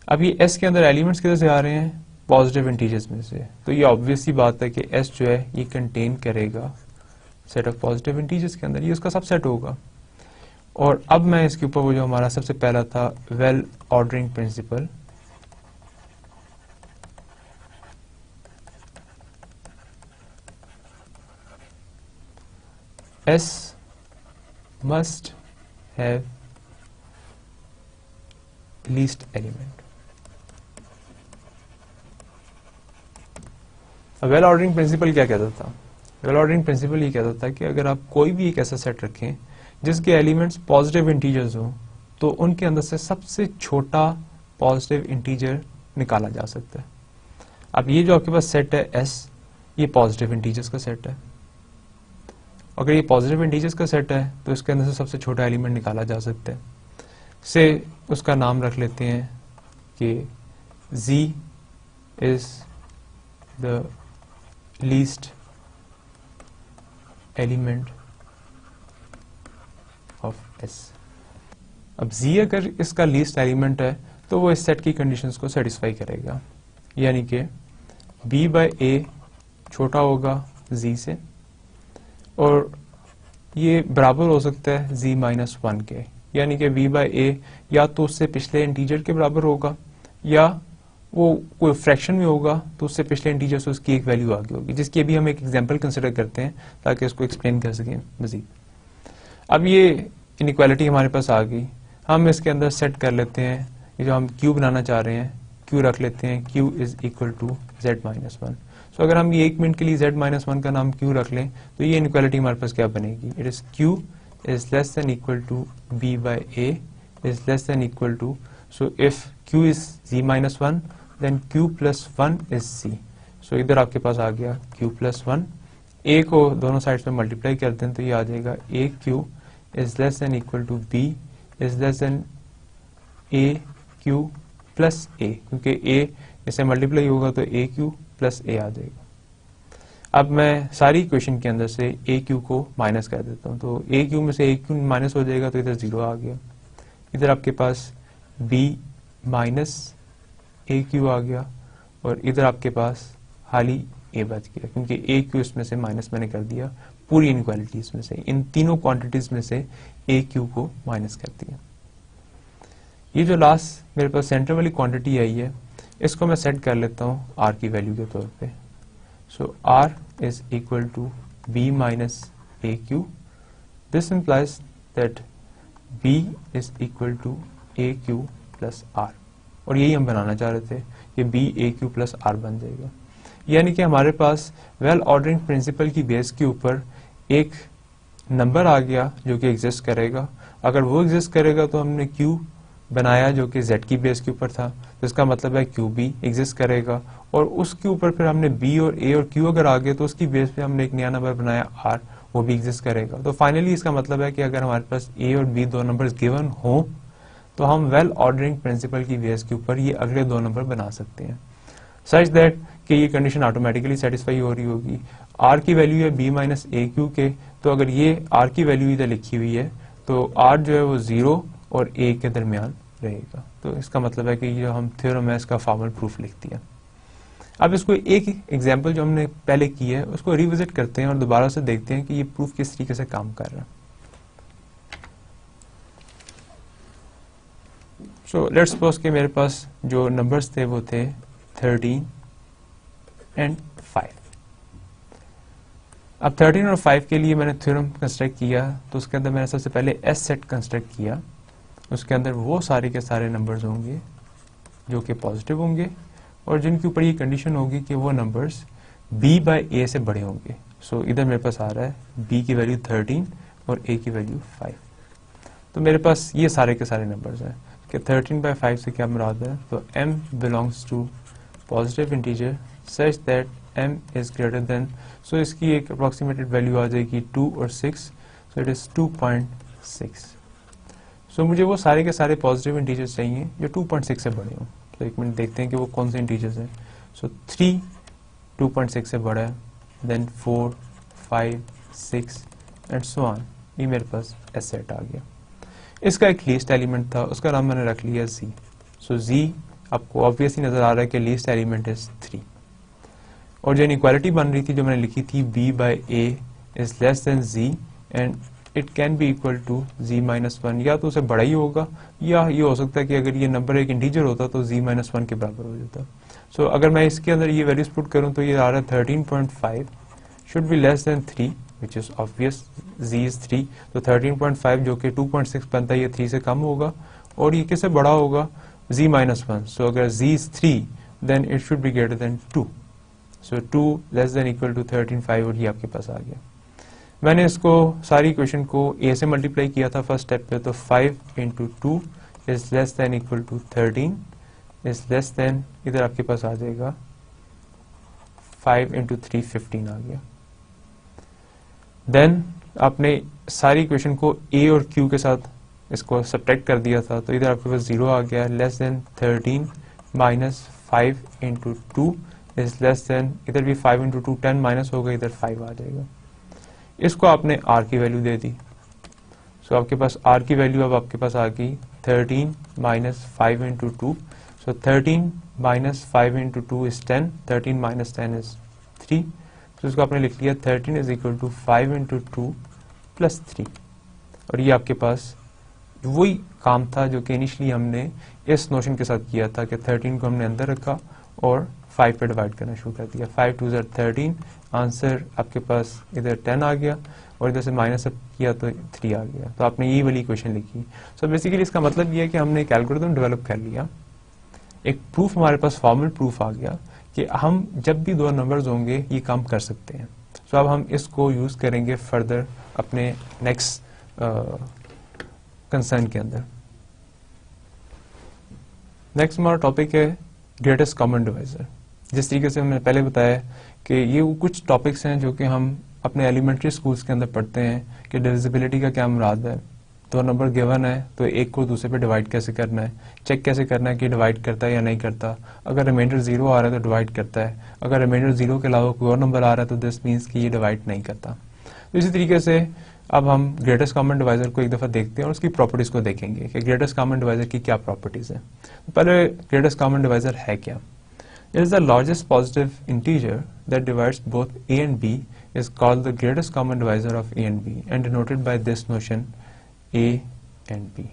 अब ये s के अंदर एलिमेंट्स किधर से आ रहे हैं, पॉजिटिव इंटीजर्स में से, तो ये ऑब्वियस सी बात है कि s जो है ये कंटेन करेगा सेट ऑफ पॉजिटिव इंटीजर्स के अंदर, ये उसका सबसेट होगा। और अब मैं इसके ऊपर वो जो हमारा सबसे पहला था well ordering principle, S must have least element। Well ordering principle क्या कहता था, वेल ऑर्डरिंग प्रिंसिपल ये कहता था कि अगर आप कोई भी एक ऐसा सेट रखें जिसके एलिमेंट्स पॉजिटिव इंटीजर्स हो, तो उनके अंदर से सबसे छोटा पॉजिटिव इंटीजर निकाला जा सकता है। अब ये जो आपके पास सेट है S, ये पॉजिटिव इंटीजर्स का सेट है। अगर ये पॉजिटिव इंटीजर्स का सेट है तो इसके अंदर से सबसे छोटा एलिमेंट निकाला जा सकता है। से उसका नाम रख लेते हैं कि Z is the least element of S। अब Z अगर इसका लीस्ट एलिमेंट है तो वो इस सेट की कंडीशंस को सेटिस्फाई करेगा, यानी कि b बाय a छोटा होगा z से, और ये बराबर हो सकता है z माइनस 1 के, यानी कि b बाय a या तो उससे पिछले इंटीजर के बराबर होगा या वो कोई फ्रैक्शन में होगा तो उससे पिछले इंटीजर से उसकी एक वैल्यू आगे होगी, जिसकी अभी हम एक एग्जांपल कंसिडर करते हैं ताकि इसको एक्सप्लेन कर सकें मजीद। अब ये इनइक्वालिटी हमारे पास आ गई, हम इसके अंदर सेट कर लेते हैं, ये जो हम q बनाना चाह रहे हैं q रख लेते हैं, q is equal to z minus 1। So अगर हम ये 1 मिनट के लिए z माइनस 1 का नाम q रख लें तो ये इनइक्वालिटी हमारे पास क्या बनेगी, it is q is less than equal to b bye a is less than equal to, so if q is z minus 1 then q plus 1 is c। So इधर आपके पास आ गया q प्लस 1, a को दोनों साइड्स में मल्टीप्लाई करते हैं तो ये आ जाएगा a q is less than equal to b is less than a q plus a, क्योंकि a इसे मल्टीप्लाई होगा तो a q प्लस a आ जाएगा। अब मैं सारी इक्वेशन के अंदर से a q को माइनस कर देता हूँ, तो a q में से a q माइनस हो जाएगा तो इधर 0 आ गया, इधर आपके पास b माइनस a q आ गया, और इधर आपके पास खाली a बच गया, क्योंकि a q इसमें से माइनस मैंने कर दिया, पूरी इनइक्वालिटीज में से, इन तीनों क्वांटिटीज में से a q को माइनस कर दिया। ये जो लास्ट मेरे पास सेंटर वाली क्वांटिटी आई है इसको मैं सेट कर लेता हूँ r की वैल्यू के तौर पे। So r is equal to b minus a q, this implies that b is equal to a q plus r, और यही हम बनाना चाह रहे थे कि b a q plus r बन जाएगा, यानी कि हमारे पास वेल ऑर्डरिंग प्रिंसिपल की बेस के ऊपर एक नंबर आ गया जो कि एग्जिस्ट करेगा। अगर वो एग्जिस्ट करेगा तो हमने q बनाया जो कि z की बेस के ऊपर था, तो इसका मतलब है q भी एग्जिस्ट करेगा, और उसके ऊपर फिर हमने b और a और q अगर आ गए तो उसकी बेस पे हमने एक नया नंबर बनाया r, वो भी एग्जिस्ट करेगा। तो फाइनली इसका मतलब है कि अगर हमारे पास a और b दो नंबर्स गिवन हो तो हम वेल ऑर्डरिंग प्रिंसिपल की बेस के ऊपर ये अगले दो नंबर बना सकते हैं, सच दैट कि ये कंडीशन ऑटोमेटिकली सेटिस्फाई हो रही होगी। r की वैल्यू है b माइनस ए क्यू के, तो अगर ये r की वैल्यू इधर लिखी हुई है तो r जो है वो 0 और a के दरमियान रहेगा, तो इसका मतलब है कि ये जो हम थ्योरम है इसका फॉर्मल प्रूफ लिख दिया। अब इसको एक एग्जांपल जो हमने पहले की है उसको रिविजिट करते हैं और दोबारा से देखते हैं कि ये प्रूफ किस तरीके से काम कर रहा है। सो लेट्स सपोज कि मेरे पास जो नंबर्स थे वो थे 13 एंड 5। अब 13 और 5 के लिए मैंने थ्योरम कंस्ट्रक्ट किया, तो उसके अंदर मैंने सबसे पहले एस सेट कंस्ट्रक्ट किया, उसके अंदर वो सारे के सारे नंबर्स होंगे जो कि पॉजिटिव होंगे और जिनके ऊपर ये कंडीशन होगी कि वो नंबर्स b बाय a से बड़े होंगे। सो इधर मेरे पास आ रहा है b की वैल्यू 13 और a की वैल्यू 5, तो मेरे पास ये सारे के सारे नंबर्स हैं कि 13 बाय 5 से क्या मुराद है, तो m belongs to positive integer such that m is greater than, so इसकी एक अप्रोक्सीमेटेड वैल्यू आ जाएगी 2 और 6, सो इट इज 2.6। सो मुझे वो सारे के सारे पॉजिटिव इंटीजर्स चाहिए जो 2.6 से बड़े हों, तो एक मिनट देखते हैं कि वो कौन से इंटीजर्स हैं। सो 3 2.6 से बड़ा है, देन 4 5 6 एंड सो ऑन, ये मेरे पास एस सेट आ गया। इसका एक लीस्ट एलिमेंट था, उसका नाम मैंने रख लिया z। सो z आपको ऑब्वियसली नजर आ रहा है कि लीस्ट एलिमेंट इज 3, और जो इनइक्वालिटी बन रही थी जो मैंने लिखी थी b bye a is less than z and it can be equal to z minus 1, या तो उसे बड़ा ही होगा या ये हो सकता है कि अगर ये नंबर एक इंटीजर होता तो z माइनस 1 के बराबर हो जाता। सो अगर मैं इसके अंदर ये वैल्यूज पुट करूं तो ये आ रहा है 13.5 should be less than 3 which is obvious, z is 3, तो 13.5 जो कि 2.6 बनता है ये 3 से कम होगा, और ये किससे बड़ा होगा, z माइनस 1। सो अगर z is 3 then it should be greater than 2, so 2 less than equal to 13.5, और ये आपके पास आ गया। मैंने इसको सारी इक्वेशन को a से मल्टीप्लाई किया था फर्स्ट स्टेप पे, तो 5 into 2 is less than equal to 13 is less than, इधर आपके पास आ जाएगा 5 इंटू 3 15 आ गया। देन आपने सारी इक्वेशन को a और q के साथ इसको सब्ट्रैक्ट कर दिया था, तो इधर आपके पास 0 आ गया, less than 13 minus 5 into 2 is less than, इधर भी 5 इंटू 2 10 माइनस होगा, इधर 5 आ जाएगा। इसको आपने r की वैल्यू दे दी, सो आपके पास r की वैल्यू अब आपके पास आ गई 13 minus 5 into 2 So 13 minus 5 into 2 is 10. 13 minus 10 is 3. तो इसको आपने लिख लिया 13 is equal to 5 into 2 plus 3. और ये आपके पास वही काम था जो कि इनिशियली हमने इस नोशन के साथ किया था कि 13 को हमने अंदर रखा और 5 पे डिवाइड करना शुरू कर दिया. 5 2 are 13. आंसर आपके पास इधर 10 आ गया और इधर से माइनस अप किया तो 3 आ गया. तो आपने यही वाली इक्वेशन लिखी. सो बेसिकली इसका मतलब ये है कि हमने एक एल्गोरिथम डेवलप कर लिया. एक प्रूफ हमारे पास फॉर्मल प्रूफ आ गया कि हम जब भी दो नंबर्स होंगे ये काम कर सकते हैं. सो अब हम इसको यूज करेंगे फर्दर अपने नेक्स्ट कंसर्न के अंदर. नेक्स्ट हमारा टॉपिक है ग्रेटेस्ट कॉमन डिवाइजर. जिस तरीके से हमने पहले बताया कि ये वो कुछ टॉपिक्स हैं जो कि हम अपने एलिमेंट्री स्कूल्स के अंदर पढ़ते हैं कि डिविजिबिलिटी का क्या मुराद है. दो नंबर गिवन है तो एक को दूसरे पे डिवाइड कैसे करना है, चेक कैसे करना है कि डिवाइड करता है या नहीं करता. अगर रिमाइंडर 0 आ रहा है तो डिवाइड करता है, अगर रिमाइंडर 0 के अलावा कोई और नंबर आ रहा है तो दिस मीन्स कि ये डिवाइड नहीं करता. तो इसी तरीके से अब हम ग्रेटेस्ट कॉमन डिवाइजर को एक दफा देखते हैं और उसकी प्रॉपर्टीज को देखेंगे कि ग्रेटेस्ट कॉमन डिवाइजर की क्या प्रॉपर्टीज है. तो पहले ग्रेटेस्ट कॉमन डिवाइजर है क्या. It is the largest positive integer that divides both a and b is called the greatest common divisor of a and b and denoted by this notion a and b.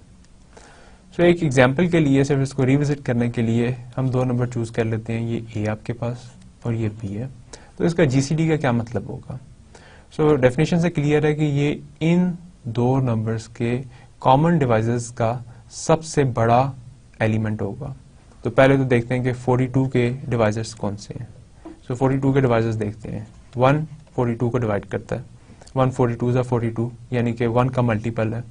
So एक एग्जाम्पल के लिए सिर्फ इसको रिविजिट करने के लिए हम दो नंबर चूज कर लेते हैं. ये a आपके पास और ये b है. तो इसका GCD का क्या मतलब होगा. सो डेफिनेशन से क्लियर है कि ये इन दो नंबर्स के कॉमन डिवाइसेस का सबसे बड़ा एलिमेंट होगा. तो पहले तो देखते हैं कि 42 के डिवाइसेस कौन से हैं. सो 42 के डिवाइसेस देखते हैं. 1 42 को डिवाइड करता है. 1 42 is 42 यानी कि 1 का मल्टीपल है.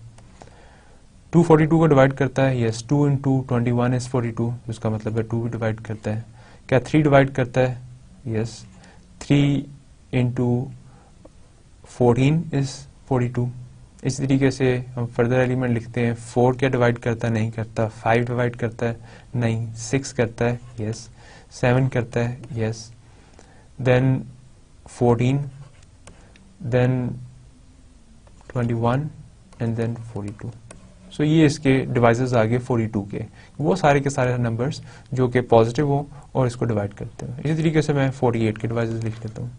2 42 को डिवाइड करता है. Yes 2 into 21 is 42. उसका मतलब है 2 भी डिवाइड करता है. क्या 3 डिवाइड करता है. Yes 3 into 14 is 42. इसी तरीके से हम फर्दर एलिमेंट लिखते हैं. 4 क्या डिवाइड करता है. नहीं करता. 5 डिवाइड करता है. नहीं. 6 करता है. यस 7 करता है. Yes then 14 then 21 and then 42. So ये इसके डिवाइसेस आ गए 42 के. वो सारे के सारे नंबर्स जो कि पॉजिटिव हो और इसको डिवाइड करते हैं. इसी तरीके से मैं 48 के डिवाइसेस लिख लेता हूँ.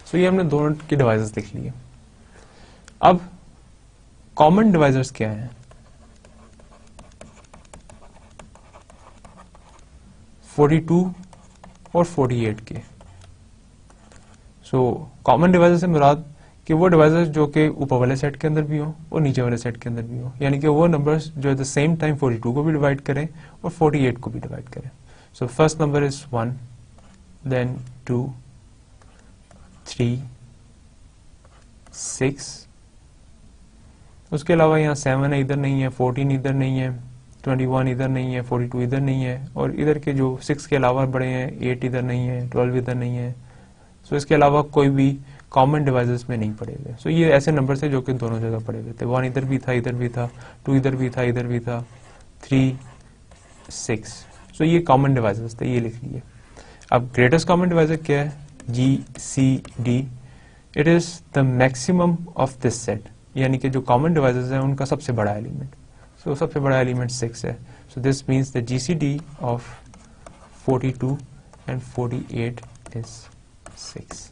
तो ये हमने दोनों के डिवाइसेस देख लिए. अब कॉमन डिवाइजर्स क्या हैं. 42 और 48 के. सो कॉमन डिवाइजर से मुराद कि वो डिवाइसेस जो कि ऊपर वाले सेट के अंदर भी हो और नीचे वाले सेट के अंदर भी हो, यानी कि वो नंबर्स जो एट द सेम टाइम 42 को भी डिवाइड करें और 48 को भी डिवाइड करें. So first number is 1 then 2 3 6. उसके अलावा यहाँ 7 है, इधर नहीं है. 14 इधर नहीं है. 21 इधर नहीं है. 42 इधर नहीं है. और इधर के जो 6 के अलावा बड़े हैं 8 इधर नहीं है. 12 इधर नहीं है. सो इसके अलावा कोई भी कॉमन डिवाइसेस में नहीं पड़े हुए. सो ये ऐसे नंबर थे जो कि दोनों जगह पड़े हुए थे. 1 इधर भी था, इधर भी था. 2 इधर भी था, इधर भी था. 3 6. सो ये कॉमन डिवाइसेस थे. ये लिख लिए. अब ग्रेटेस्ट कॉमन डिवाइजर क्या है. GCD. It is the maximum of this set, यानी कि जो कॉमन डिवाइसेस हैं उनका सबसे बड़ा एलिमेंट. सो सबसे बड़ा एलिमेंट 6 है. So this means the GCD of 42 and 48 is 6.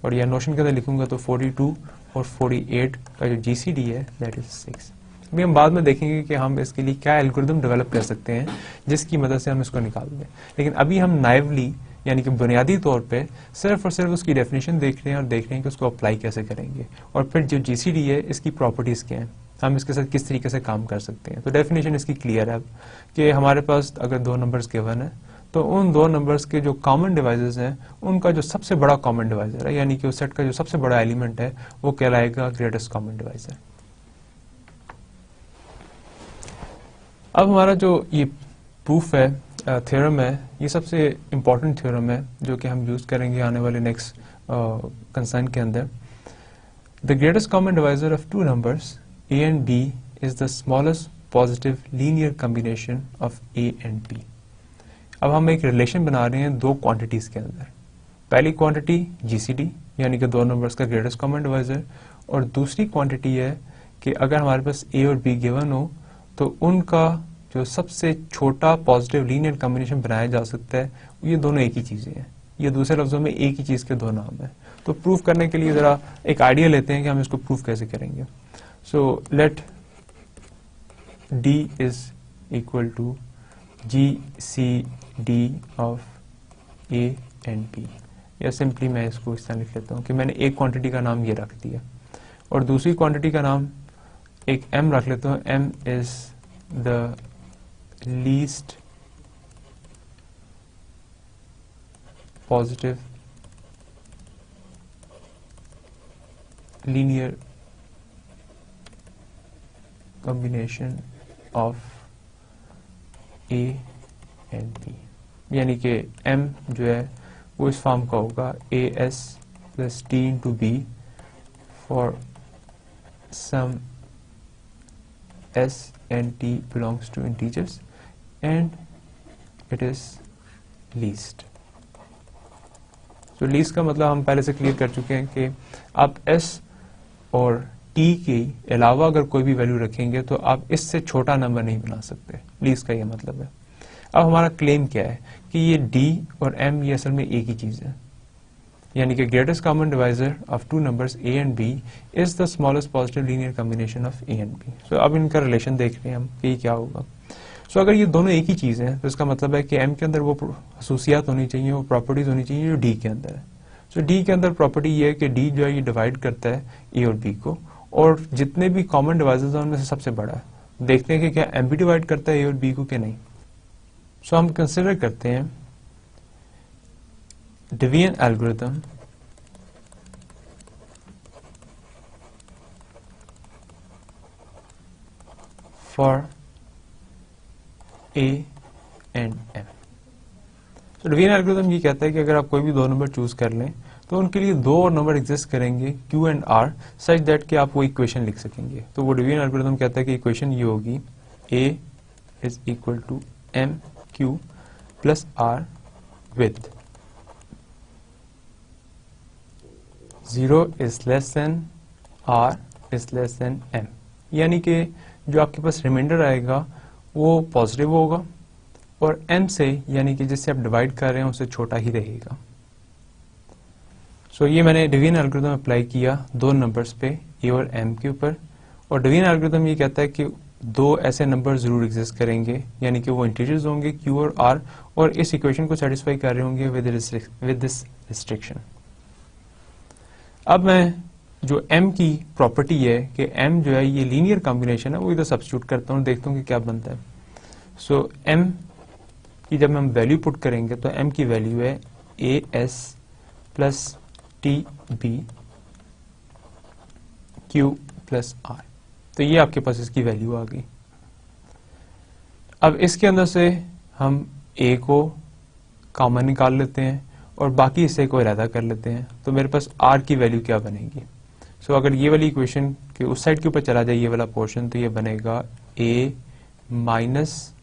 और यह नोशन के अंदर लिखूंगा तो 42 और 48 का जो GCD है दैट इज 6. अभी हम बाद में देखेंगे कि हम इसके लिए क्या एल्गोरिथम डेवलप कर सकते हैं जिसकी मदद से हम इसको निकाल दें. लेकिन अभी हम नाइवली यानी कि बुनियादी तौर पे सिर्फ और सिर्फ उसकी डेफिनेशन देख रहे हैं और देख रहे हैं कि उसको अप्लाई कैसे करेंगे और फिर जो GCD है इसकी प्रॉपर्टीज क्या हैं, हम इसके साथ किस तरीके से काम कर सकते हैं. तो डेफिनेशन इसकी क्लियर है कि हमारे पास अगर दो नंबर्स गिवन है तो उन दो नंबर्स के जो कॉमन डिवाइजर्स हैं उनका जो सबसे बड़ा कॉमन डिवाइजर है, यानी कि उस सेट का जो सबसे बड़ा एलिमेंट है, वो कहलाएगा ग्रेटेस्ट कॉमन डिवाइजर। अब हमारा जो ये प्रूफ है, थ्योरम है, ये सबसे इम्पॉर्टेंट थ्योरम है जो कि हम यूज करेंगे आने वाले नेक्स्ट कंसर्न के अंदर। The greatest common divisor of two numbers a and b is the smallest positive linear combination of a and b। अब हम एक रिलेशन बना रहे हैं दो क्वांटिटीज के अंदर। पहली क्वांटिटी जीसीडी यानी कि दो नंबर्स का ग्रेटेस्ट कॉमन डिवाइजर, और दूसरी क्वांटिटी है कि अगर हमारे पास ए और बी गिवन हो तो उनका जो सबसे छोटा पॉजिटिव लीनियर कॉम्बिनेशन बनाया जा सकता है, ये दोनों एक ही चीजें हैं। ये दूसरे लफ्जों में एक ही चीज के दो नाम है। तो प्रूफ करने के लिए जरा एक आइडिया लेते हैं कि हम इसको प्रूफ कैसे करेंगे। So let D is equal to GCD of A and B, या सिंपली मैं इसको इस तरह लिख लेता हूँ कि मैंने एक क्वांटिटी का नाम ये रख दिया और दूसरी क्वांटिटी का नाम एक M रख लेता हूँ। M is the least positive linear combination of A and B, यानी कि M जो है वो इस फॉर्म का होगा AS plus D into B for some S and T belongs to integers and it is least। तो least का मतलब हम पहले से क्लियर कर चुके हैं कि आप S और T के अलावा अगर कोई भी वैल्यू रखेंगे तो आप इससे छोटा नंबर नहीं बना सकते। लीस्ट का ये मतलब है। अब हमारा क्लेम क्या है कि ये D और M ये असल में एक ही चीज है, यानी कि greatest common divisor of two numbers A and B is the smallest positive linear combination of A and B। So अब इनका रिलेशन देख रहे हैं हम कि क्या होगा। सो अगर ये दोनों एक ही चीज है तो इसका मतलब है कि M के अंदर वो खसूसियात होनी चाहिए, वो प्रॉपर्टीज होनी चाहिए जो D के अंदर है। सो D के अंदर प्रॉपर्टी ये है कि D जो है ये डिवाइड करता है A और B को, और जितने भी कॉमन डिवाइजर्स हैं उनमें से सबसे बड़ा है। देखते हैं कि क्या M भी डिवाइड करता है A और B को कि नहीं। सो हम कंसिडर करते हैं division algorithm for A and M। So division algorithm ये कहता है कि अगर आप कोई भी दो नंबर चूज कर लें तो उनके लिए दो और नंबर एग्जिस्ट करेंगे Q and R such that कि आप वो इक्वेशन लिख सकेंगे। तो वो डिवीजन एल्गोरिथम कहता है कि इक्वेशन ये होगी A is equal to MQ plus R with 0 is less than R is less than M, यानी कि जो आपके पास रिमाइंडर आएगा वो पॉजिटिव होगा और M से यानी कि जिससे आप डिवाइड कर रहे हैं उससे छोटा ही रहेगा। सो ये मैंने डिवीजन एल्गोरिथम अप्लाई किया दो नंबर्स पे A और M के ऊपर, और डिवीजन एल्गोरिथम ये कहता है कि दो ऐसे नंबर जरूर एग्जिस्ट करेंगे, यानी कि वो इंटीजर्स होंगे Q और R, और इस इक्वेशन को सेटिस्फाई कर रहे होंगे विद दिस रिस्ट्रिक्शन। अब मैं जो M की प्रॉपर्टी है कि M जो है ये लीनियर कॉम्बिनेशन है, वो इधर सब्स्टिट्यूट करता हूँ, देखता हूँ कि क्या बनता है। सो M की जब हम वैल्यू पुट करेंगे तो M की वैल्यू है AS plus TB Q plus R। तो ये आपके पास इसकी वैल्यू आ गई। अब इसके अंदर से हम A को कॉमन निकाल लेते हैं और बाकी हिस्से को अलहदा कर लेते हैं, तो मेरे पास R की वैल्यू क्या बनेगी। सो अगर ये वाली इक्वेशन के उस साइड के ऊपर चला जाए ये वाला पोर्शन, तो ये बनेगा A माइनस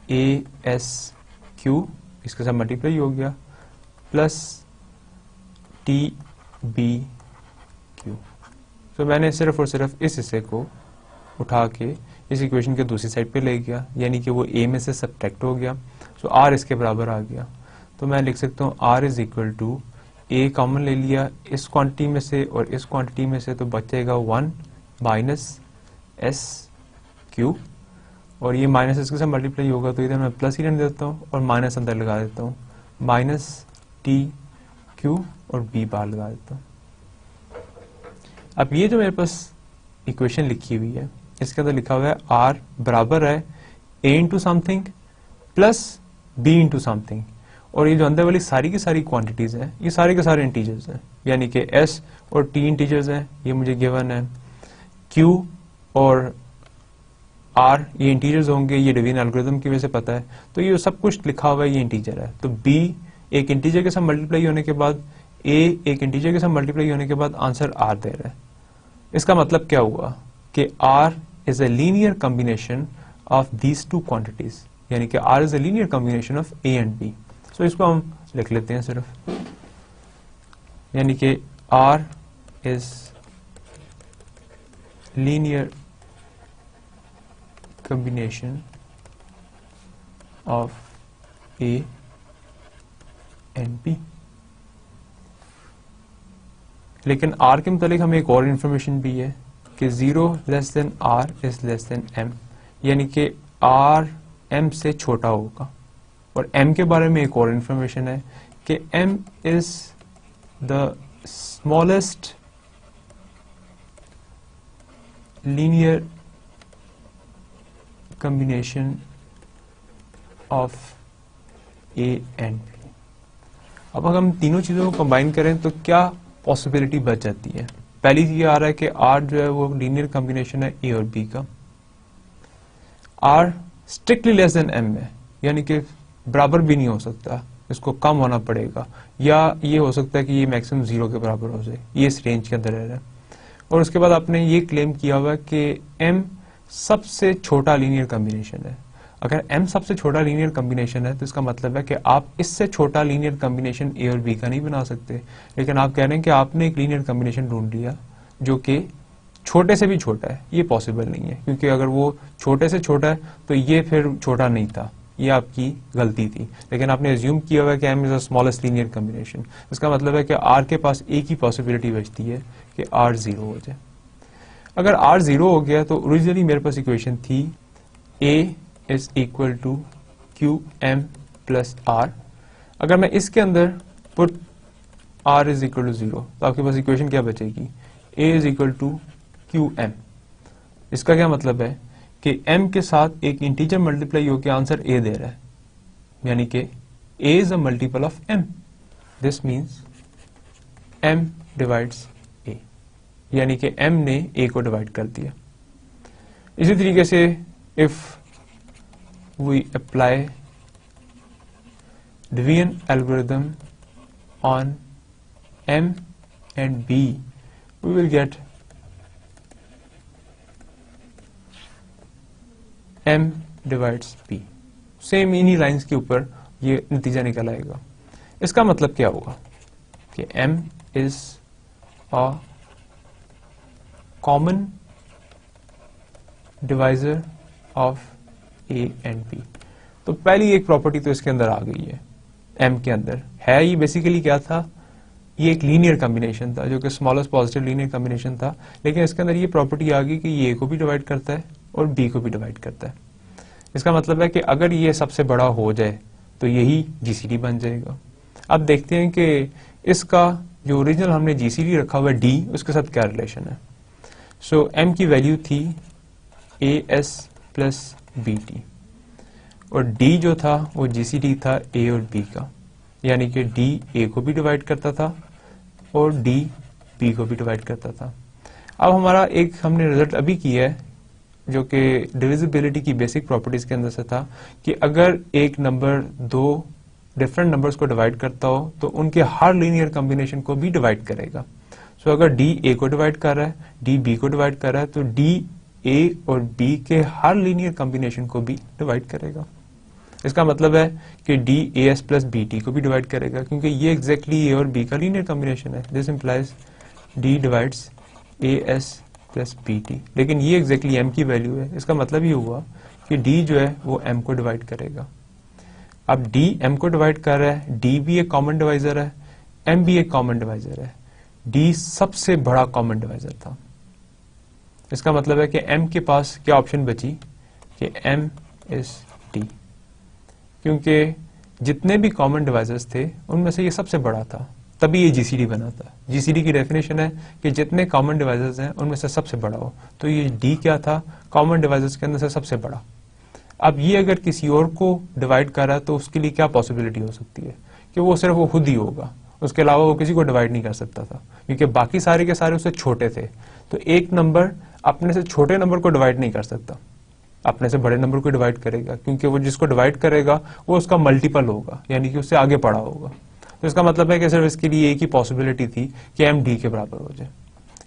ASQ, इसके साथ मल्टीप्लाई हो गया, प्लस TBQ। तो मैंने सिर्फ और सिर्फ इस हिस्से को उठा के इस इक्वेशन के दूसरी साइड पे ले गया, यानी कि वो A में से सब्ट्रैक्ट हो गया। सो R इसके बराबर आ गया। तो मैं लिख सकता हूँ R is equal to A common ले लिया इस क्वांटिटी में से और इस क्वांटिटी में से, तो बचेगा 1 माइनस SQ, और ये माइनस इसके साथ मल्टीप्लाई होगा तो इधर मैं प्लस ही रहने देता हूँ और माइनस अंदर लगा देता हूँ, माइनस TQ और B बार लगा देता हूँ। अब ये जो मेरे पास इक्वेशन लिखी हुई है इसके अंदर लिखा हुआ है R बराबर है A into something plus b into something, और ये जो अंदर वाली सारी की सारी क्वांटिटीज हैं ये सारे के सारे इंटीजर्स हैं, यानी कि s और t इंटीजर्स हैं, ये मुझे गिवन है, q और r ये इंटीजर्स होंगे, ये डेवियन एल्गोरिथम की वजह से पता है, तो ये सब कुछ लिखा हुआ है ये इंटीजर है। तो b एक इंटीजर के साथ मल्टीप्लाई होने के बाद, a एक इंटीजर के साथ मल्टीप्लाई होने के बाद आंसर r दे रहा है। इसका मतलब क्या हुआ कि r is a linear combination of these two quantities, यानी कि r is a linear combination of a and b। सो इसको हम लिख लेते हैं सिर्फ, यानी कि r is linear combination of A and B। लेकिन R के मुतालिक हमें एक और इंफॉर्मेशन भी है कि 0 less than R is less than M, यानी कि R M से छोटा होगा। और M के बारे में एक और इंफॉर्मेशन है कि M is the smallest linear combination of A and B। अब अगर हम तीनों चीजों को कंबाइन करें तो क्या पॉसिबिलिटी बच जाती है? पहली चीज आ रहा है कि R जो है वो लीनियर कॉम्बिनेशन है A और B का। R strictly less than M है, यानी कि बराबर भी नहीं हो सकता, इसको कम होना पड़ेगा, या ये हो सकता है कि ये मैक्सिमम 0 के बराबर हो जाए, ये इस रेंज के अंदर रह रहा है। और उसके बाद आपने ये क्लेम किया हुआ कि M सबसे छोटा लीनियर कॉम्बिनेशन है। अगर m सबसे छोटा लीनियर कॉम्बिनेशन है तो इसका मतलब है कि आप इससे छोटा लीनियर कॉम्बिनेशन a और b का नहीं बना सकते, लेकिन आप कह रहे हैं कि आपने एक लीनियर कॉम्बिनेशन ढूंढ लिया जो कि छोटे से भी छोटा है। ये पॉसिबल नहीं है, क्योंकि अगर वो छोटे से छोटा है तो ये फिर छोटा नहीं था, ये आपकी गलती थी। लेकिन आपने एज्यूम किया हुआ है कि m is the smallest linear combination. इसका मतलब है कि r के पास एक ही पॉसिबिलिटी बचती है कि r 0 हो जाए। अगर r 0 हो गया तो ओरिजिनली मेरे पास इक्वेशन थी a is equal to q m plus r। अगर मैं इसके अंदर put r is equal to 0 तो आपके पास इक्वेशन क्या बचेगी? a is equal to q m. इसका क्या मतलब है कि m के साथ एक इंटीजर मल्टीप्लाई होकर आंसर a दे रहा है, यानी कि a is a multiple of m। This means m divides a, यानी कि m ने a को डिवाइड कर दिया। इसी तरीके से if we apply division algorithm on m and b, we will get m divides b। Same इन्हीं लाइंस के ऊपर ये नतीजा निकल आएगा। इसका मतलब क्या होगा कि m is a common divisor of a and b। तो पहली एक प्रॉपर्टी तो इसके अंदर आ गई है, m के अंदर है। ये बेसिकली क्या था? ये एक लीनियर कॉम्बिनेशन था जो कि स्मॉलेस्ट पॉजिटिव लीनियर कॉम्बिनेशन था, लेकिन इसके अंदर ये प्रॉपर्टी आ गई कि ये a को भी डिवाइड करता है और b को भी डिवाइड करता है। इसका मतलब है कि अगर ये सबसे बड़ा हो जाए तो यही जीसीडी बन जाएगा। अब देखते हैं कि इसका जो ओरिजिनल हमने जीसीडी रखा हुआ है d, उसके साथ क्या रिलेशन है। सो m की वैल्यू थी as प्लस bt और d जो था वो जीसीडी था a और b का, यानी कि d a को भी डिवाइड करता था और d b को भी डिवाइड करता था। अब हमारा एक हमने रिजल्ट अभी किया है जो कि डिविजिबिलिटी की बेसिक प्रॉपर्टीज के अंदर से था कि अगर एक नंबर दो डिफरेंट नंबर्स को डिवाइड करता हो तो उनके हर लीनियर कॉम्बिनेशन को भी डिवाइड करेगा। सो अगर d a को डिवाइड कर रहा है, d b को डिवाइड कर रहा है, तो d a और b के हर लीनियर कॉम्बिनेशन को भी डिवाइड करेगा। इसका मतलब है कि d as प्लस bt को भी डिवाइड करेगा, क्योंकि ये एग्जैक्टली a और b का लीनियर कॉम्बिनेशन है। This implies d divides as plus bt, लेकिन ये एग्जैक्टली m की वैल्यू है। इसका मतलब ये हुआ कि d जो है वो m को डिवाइड करेगा। अब d m को डिवाइड कर रहा है, d भी एक कॉमन डिवाइजर है, m भी एक कॉमन डिवाइजर है, d सबसे बड़ा कॉमन डिवाइजर था। इसका मतलब है कि m के पास क्या ऑप्शन बची कि m इज d, क्योंकि जितने भी कॉमन डिवाइजर्स थे उनमें से ये सबसे बड़ा था, तभी ये जीसीडी बना था। जीसीडी की डेफिनेशन है कि जितने कॉमन डिवाइजर्स हैं उनमें से सबसे बड़ा हो, तो ये d क्या था? कॉमन डिवाइजर्स के अंदर से सबसे बड़ा। अब ये अगर किसी और को डिवाइड कर रहा है तो उसके लिए क्या पॉसिबिलिटी हो सकती है कि वो सिर्फ वो खुद ही होगा, उसके अलावा वो किसी को डिवाइड नहीं कर सकता था, क्योंकि बाकी सारे के सारे उससे छोटे थे। तो एक नंबर अपने से छोटे नंबर को डिवाइड नहीं कर सकता, अपने से बड़े नंबर को डिवाइड करेगा, क्योंकि वो जिसको डिवाइड करेगा वो उसका मल्टीपल होगा, यानी कि उससे आगे पड़ा होगा। तो इसका मतलब है कि सिर्फ इसके लिए एक ही पॉसिबिलिटी थी कि m d के बराबर हो जाए।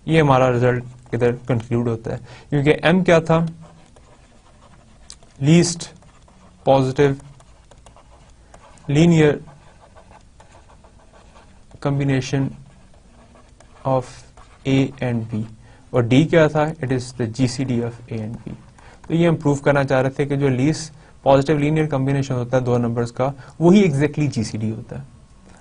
ये हमारा रिजल्ट इधर कंक्लूड होता है, क्योंकि m क्या था, least positive linear combination of a and b, और d क्या था, it is the GCD of a and b। तो ये हम प्रूव करना चाह रहे थे कि जो लीस्ट पॉजिटिव लीनियर कॉम्बिनेशन होता है दो नंबर्स का, वही एग्जैक्टली GCD होता है।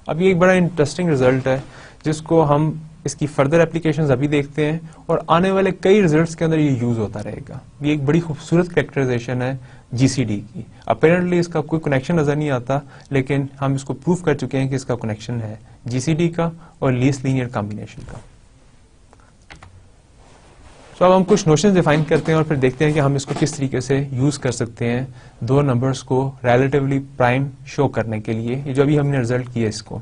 अब ये एक बड़ा इंटरेस्टिंग रिजल्ट है जिसको हम इसकी फर्दर एप्लीकेशंस अभी देखते हैं, और आने वाले कई रिजल्ट्स के अंदर ये यूज होता रहेगा। ये एक बड़ी खूबसूरत कैरेक्टराइजेशन है GCD की। अपेरेंटली इसका कोई कनेक्शन नजर नहीं आता, लेकिन हम इसको प्रूव कर चुके हैं कि इसका कनेक्शन है GCD का और लीस्ट लीनियर कॉम्बिनेशन का। तो अब हम कुछ नोशन डिफाइन करते हैं और फिर देखते हैं कि हम इसको किस तरीके से यूज कर सकते हैं दो नंबर्स को रिलेटिवली प्राइम शो करने के लिए। ये जो अभी हमने रिजल्ट किया इसको,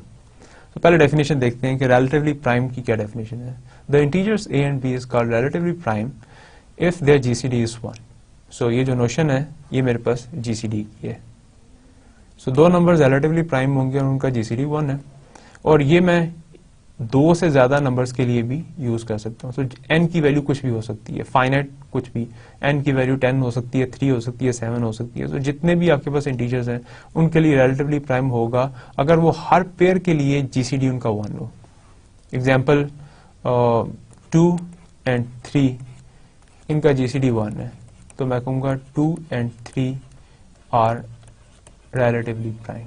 तो पहले डेफिनेशन देखते हैं कि रिलेटिवली प्राइम की क्या डेफिनेशन है। The integers a and b is called relatively prime if their GCD is 1। सो ये जो नोशन है ये मेरे पास GCD की है। सो दो नंबर्स रिलेटिवली प्राइम होंगे और उनका GCD 1 है, और ये मैं दो से ज्यादा नंबर्स के लिए भी यूज कर सकता हूँ। सो n की वैल्यू कुछ भी हो सकती है, फाइनाइट कुछ भी, n की वैल्यू 10 हो सकती है, 3 हो सकती है, 7 हो सकती है। तो जितने भी आपके पास इंटीजर्स हैं उनके लिए रिलेटिवली प्राइम होगा अगर वो हर पेयर के लिए GCD उनका 1 हो। एग्जाम्पल 2 एंड 3 इनका GCD 1 है, तो मैं कहूंगा 2 एंड 3 आर रिलेटिवली प्राइम।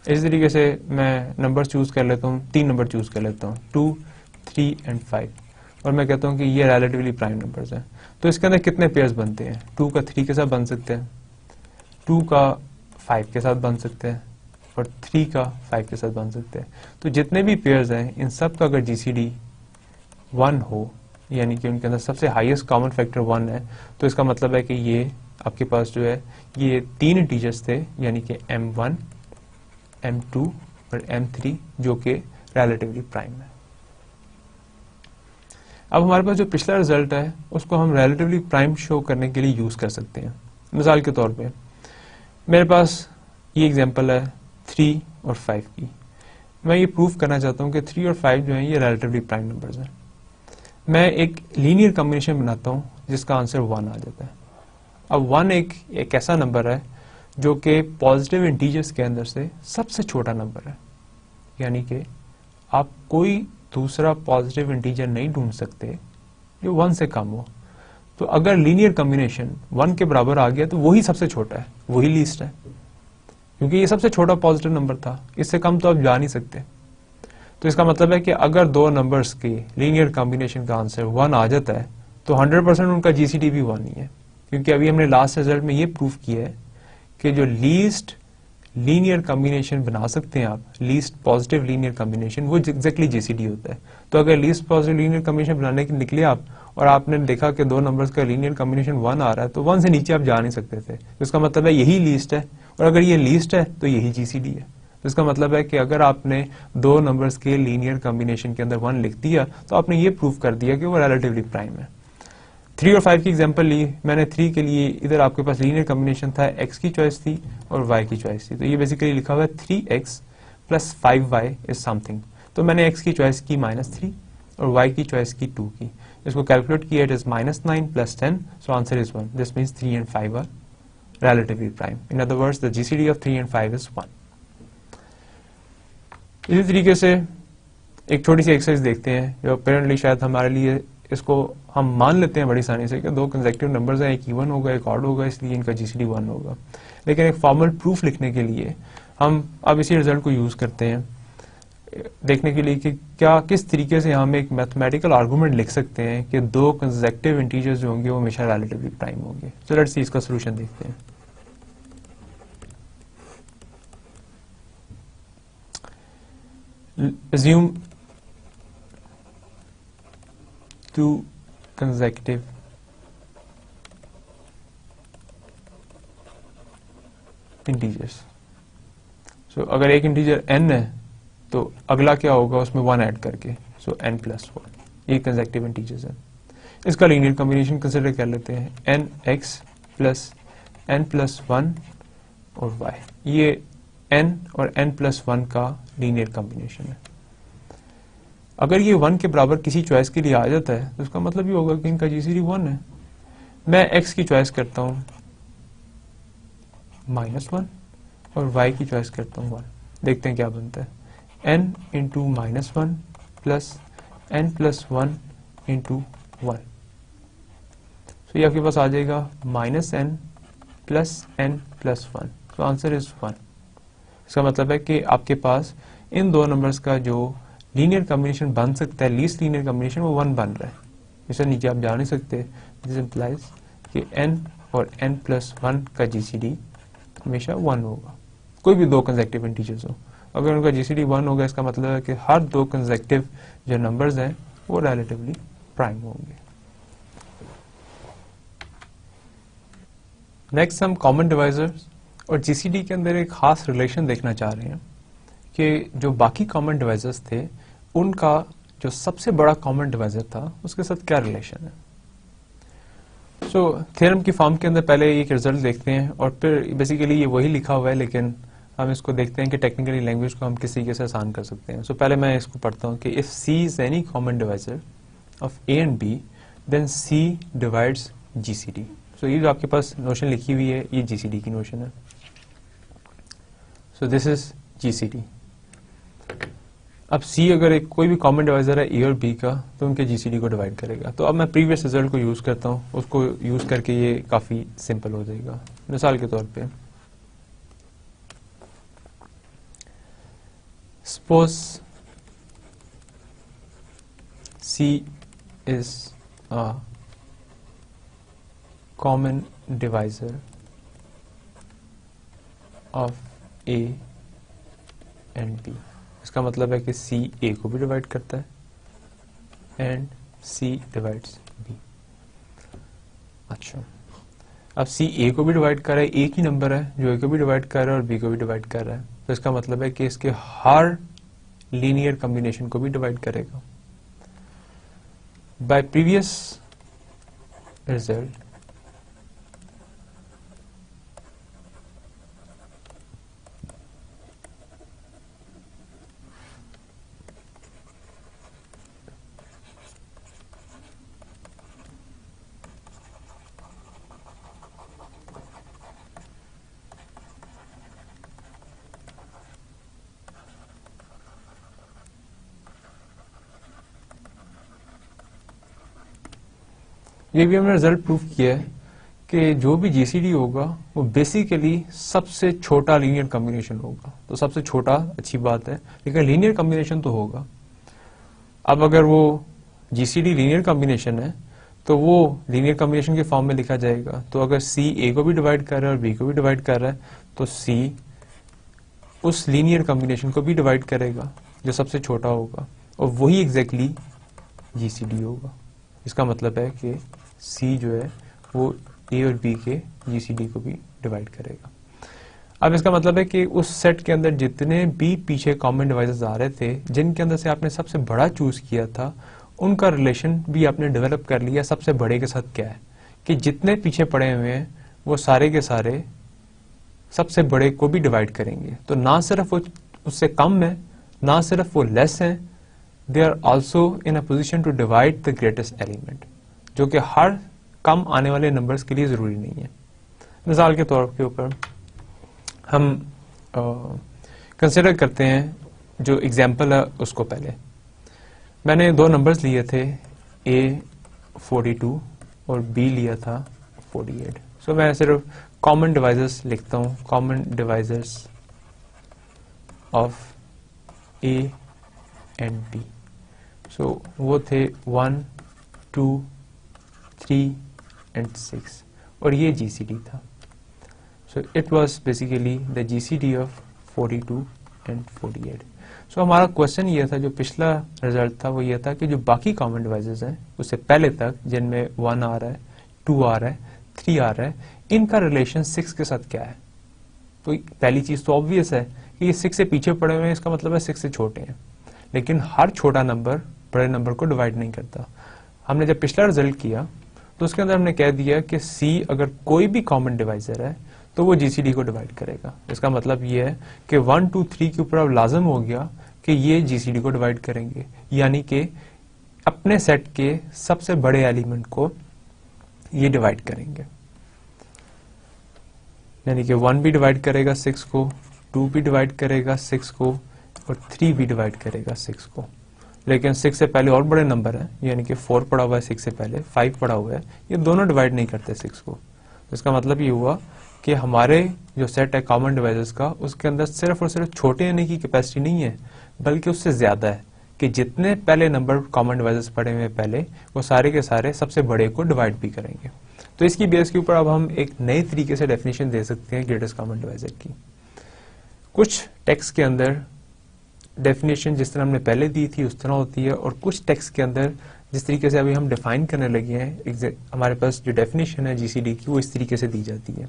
इस तरीके से मैं नंबर चूज कर लेता हूँ, 3 नंबर चूज कर लेता हूँ, 2, 3 एंड 5, और मैं कहता हूँ कि ये रिलेटिवली प्राइम नंबर्स हैं। तो इसके अंदर कितने पेयर्स बनते हैं? 2 का 3 के साथ बन सकते हैं, 2 का 5 के साथ बन सकते हैं, और 3 का 5 के साथ बन सकते हैं। तो जितने भी पेयर्स हैं इन सब का अगर GCD 1 हो, यानी कि उनके अंदर सबसे हाईएस्ट कॉमन फैक्टर 1 है, तो इसका मतलब है कि ये आपके पास जो है ये 3 इंटीजर्स थे, यानी कि M1, M2 और M3 जो कि रिलेटिवली प्राइम है। अब हमारे पास जो पिछला रिजल्ट है उसको हम रिलेटिवली प्राइम शो करने के लिए यूज कर सकते हैं। मिसाल के तौर पे मेरे पास ये एग्जांपल है 3 और 5 की। मैं ये प्रूव करना चाहता हूँ कि 3 और 5 जो हैं ये रिलेटिवली प्राइम नंबर्स हैं। मैं एक लीनियर कॉम्बिनेशन बनाता हूँ जिसका आंसर 1 आ जाता है। अब 1 एक ऐसा नंबर है जो कि पॉजिटिव इंटीजर्स के अंदर से सबसे छोटा नंबर है, यानी कि आप कोई दूसरा पॉजिटिव इंटीजर नहीं ढूंढ सकते जो 1 से कम हो। तो अगर लीनियर कॉम्बिनेशन 1 के बराबर आ गया तो वही सबसे छोटा है, वही लीस्ट है, क्योंकि ये सबसे छोटा पॉजिटिव नंबर था, इससे कम तो आप जा नहीं सकते। तो इसका मतलब है कि अगर दो नंबर्स के लीनियर कॉम्बिनेशन का आंसर 1 आ जाता है तो 100% उनका GCD भी 1 ही है, क्योंकि अभी हमने लास्ट रिजल्ट में ये प्रूव किया है कि जो लीस्ट लीनियर कॉम्बिनेशन बना सकते हैं आप, लीस्ट पॉजिटिव लीनियर कॉम्बिनेशन, वो एग्जैक्टली GCD होता है। तो अगर लीस्ट पॉजिटिव लीनियर कॉम्बिनेशन बनाने के निकले आप और आपने देखा कि दो नंबर्स का लीनियर कॉम्बिनेशन 1 आ रहा है, तो 1 से नीचे आप जा नहीं सकते थे। तो इसका मतलब है यही लीस्ट है, और अगर ये लीस्ट है तो यही GCD है। तो इसका मतलब है कि अगर आपने दो नंबर्स के लीनियर कॉम्बिनेशन के अंदर 1 लिख दिया तो आपने ये प्रूव कर दिया कि वो रिलेटिवली प्राइम है। 3 और 5 की एग्जांपल ली मैंने। 3 के लिए इधर आपके पास लीनियर कॉम्बिनेशन था, x की चॉइस थी और y की चॉइस थी। तो ये बेसिकली लिखा हुआ है 3x plus 5y is something. तो मैंने x की चॉइस की -3 और y की चॉइस की 2 की। इसको कैलकुलेट किया, it is -9 plus 10, so answer is 1। This means 3 and 5 are relatively prime. In other words the GCD of 3 and 5 is 1। इसी तरीके से एक छोटी सी एक्सरसाइज देखते हैं जो अपेरेंटली शायद हमारे लिए, इसको हम मान लेते हैं बड़ी आसानी से कि दो कंसेक्यूटिव नंबर्स हैं, एक इवन होगा एक ऑड होगा, इसलिए इनका GCD 1 होगा। लेकिन एक फॉर्मल प्रूफ लिखने के लिए हम अब इसी रिजल्ट को यूज करते हैं देखने के लिए कि क्या किस तरीके से हम एक मैथमेटिकल आर्गूमेंट लिख सकते हैं कि दो कंसेक्यूटिव इंटीजर्स जो होंगे वो हमेशा रिलेटिवली प्राइम होंगे। सो लेट्स सी इसका सोल्यूशन देखते हैं। Assume two consecutive integers. So अगर एक इंटीजर n है तो अगला क्या होगा उसमें 1 ऐड करके, सो n+1, ये कंसेक्टिव इंटीजर्स है। इसका लीनियर कॉम्बिनेशन कंसिडर कर लेते हैं, nx प्लस n+1 और y, ये n और n+1 का लीनियर कॉम्बिनेशन है। अगर ये 1 के बराबर किसी चॉइस के लिए आ जाता है तो उसका मतलब ये होगा कि इनका जीसीडी 1 है। मैं x की चॉइस करता हूँ -1 और y की चॉइस करता हूँ 1, देखते हैं क्या बनता है। n into -1 plus n+1 into 1, तो ये आपके पास आ जाएगा -n प्लस n+1, तो आंसर इज 1। इसका मतलब है कि आपके पास इन दो नंबर्स का जो लीनियर कॉम्बिनेशन बन सकता है, लीस्ट लीनियर कॉम्बिनेशन, वो 1 बन रहा है। इसे नीचे आप जा नहीं सकते, दिस इंप्लाइज कि n और n+1 का जीसीडी हमेशा 1 होगा, कोई भी दो कंसेक्टिव इंटीजर्स हो। अगर उनका जीसीडी 1 होगा इसका मतलब है कि हर दो कंसेक्टिव जो नंबर्स हैं वो रिलेटिवली प्राइम होंगे। नेक्स्ट हम कॉमन डिवाइजर्स और जीसीडी के अंदर एक खास रिलेशन देखना चाह रहे हैं कि जो बाकी कॉमन डिवाइजर्स थे उनका जो सबसे बड़ा कॉमन डिवाइजर था उसके साथ क्या रिलेशन है। सो थ्योरम की फॉर्म के अंदर पहले एक रिजल्ट देखते हैं और फिर बेसिकली ये वही लिखा हुआ है, लेकिन हम इसको देखते हैं कि टेक्निकली लैंग्वेज को हम किस तरीके से आसान कर सकते हैं। सो पहले मैं इसको पढ़ता हूँ कि if C is any common divisor of A and B then C divides GCD. So ये जो आपके पास नोशन लिखी हुई है ये जीसीडी की नोशन है। So this is GCD. अब C अगर एक कोई भी कॉमन डिवाइजर है A और B का तो उनके जीसीडी को डिवाइड करेगा। तो अब मैं प्रीवियस रिजल्ट को यूज करता हूँ, उसको यूज करके ये काफी सिंपल हो जाएगा। मिसाल के तौर पे suppose C is a common divisor of A and B। इसका मतलब है कि C A को भी डिवाइड करता है एंड C डिवाइड्स B। अच्छा, अब C A को भी डिवाइड कर रहा है, एक ही नंबर है जो A को भी डिवाइड कर रहा है और B को भी डिवाइड कर रहा है, तो इसका मतलब है कि इसके हर लीनियर कॉम्बिनेशन को भी डिवाइड करेगा। बाय प्रीवियस रिजल्ट ये भी हमने रिजल्ट प्रूफ किया है कि जो भी जीसीडी होगा वो बेसिकली सबसे छोटा लीनियर कॉम्बिनेशन होगा। तो सबसे छोटा अच्छी बात है, लेकिन लीनियर कॉम्बिनेशन तो होगा। अब अगर वो जीसीडी लीनियर कॉम्बिनेशन है तो वो लीनियर कॉम्बिनेशन के फॉर्म में लिखा जाएगा। तो अगर सी ए को भी डिवाइड कर रहा है और बी को भी डिवाइड कर रहा है तो सी उस लीनियर कॉम्बिनेशन को भी डिवाइड करेगा जो सबसे छोटा होगा, और वही एग्जैक्टली जीसीडी होगा। इसका मतलब है कि C जो है वो A और B के जीसीडी को भी डिवाइड करेगा। अब इसका मतलब है कि उस सेट के अंदर जितने भी पीछे कॉमन डिवाइसेस आ रहे थे, जिनके अंदर से आपने सबसे बड़ा चूज किया था, उनका रिलेशन भी आपने डेवलप कर लिया सबसे बड़े के साथ। क्या है कि जितने पीछे पड़े हुए हैं वो सारे के सारे सबसे बड़े को भी डिवाइड करेंगे। तो ना सिर्फ वो उससे कम है, ना सिर्फ वो लेस है, they are also in a position to divide the greatest element, जो कि हर कम आने वाले नंबर्स के लिए जरूरी नहीं है। मिसाल के तौर के ऊपर हम कंसिडर करते हैं जो एग्जाम्पल है उसको। पहले मैंने दो नंबर्स लिए थे, A 42 और B लिया था 48। सो मैं सिर्फ कॉमन डिवाइजर्स लिखता हूँ, common divisors of A and B। सो वो थे 1, 2, 3 एंड 6, और ये जीसीडी था। So it was basically the GCD of 42 and 48। सो हमारा क्वेश्चन ये था, जो पिछला रिजल्ट था वो ये था कि जो बाकी कॉमन डिवाइसेस हैं उससे पहले तक, जिनमें 1 आ रहा है, 2 आ रहा है, 3 आ रहा है, इनका रिलेशन 6 के साथ क्या है। तो पहली चीज तो ऑब्वियस है कि ये 6 से पीछे पड़े हुए हैं, इसका मतलब है 6 से छोटे हैं। लेकिन हर छोटा नंबर बड़े नंबर को डिवाइड नहीं करता। हमने जब पिछला रिजल्ट किया तो उसके अंदर हमने कह दिया कि C अगर कोई भी कॉमन डिवाइजर है तो वो GCD को डिवाइड करेगा। इसका मतलब ये है कि 1 2 3 के ऊपर अब लाजम हो गया कि ये GCD को डिवाइड करेंगे, यानी कि अपने सेट के सबसे बड़े एलिमेंट को ये डिवाइड करेंगे। यानी कि 1 भी डिवाइड करेगा 6 को, 2 भी डिवाइड करेगा 6 को और 3 भी डिवाइड करेगा 6 को। लेकिन 6 से पहले और बड़े नंबर हैं, यानी कि 4 पड़ा हुआ है 6 से पहले, 5 पड़ा हुआ है, ये दोनों डिवाइड नहीं करते 6 को। तो इसका मतलब ये हुआ कि हमारे जो सेट है कॉमन डिवाइजर्स का, उसके अंदर सिर्फ और सिर्फ छोटे आने की कैपेसिटी नहीं है, बल्कि उससे ज्यादा है कि जितने पहले नंबर कॉमन डिवाइजर्स पड़े हुए पहले, वो सारे के सारे सबसे बड़े को डिवाइड भी करेंगे। तो इसकी बेस के ऊपर अब हम एक नए तरीके से डेफिनेशन दे सकते हैं ग्रेटेस्ट कॉमन डिवाइजर की। कुछ टेक्स्ट के अंदर डेफिनेशन जिस तरह हमने पहले दी थी उस तरह होती है, और कुछ टेक्स्ट के अंदर जिस तरीके से अभी हम डिफाइन करने लगे हैं, हमारे पास जो डेफिनेशन है GCD की वो इस तरीके से दी जाती है।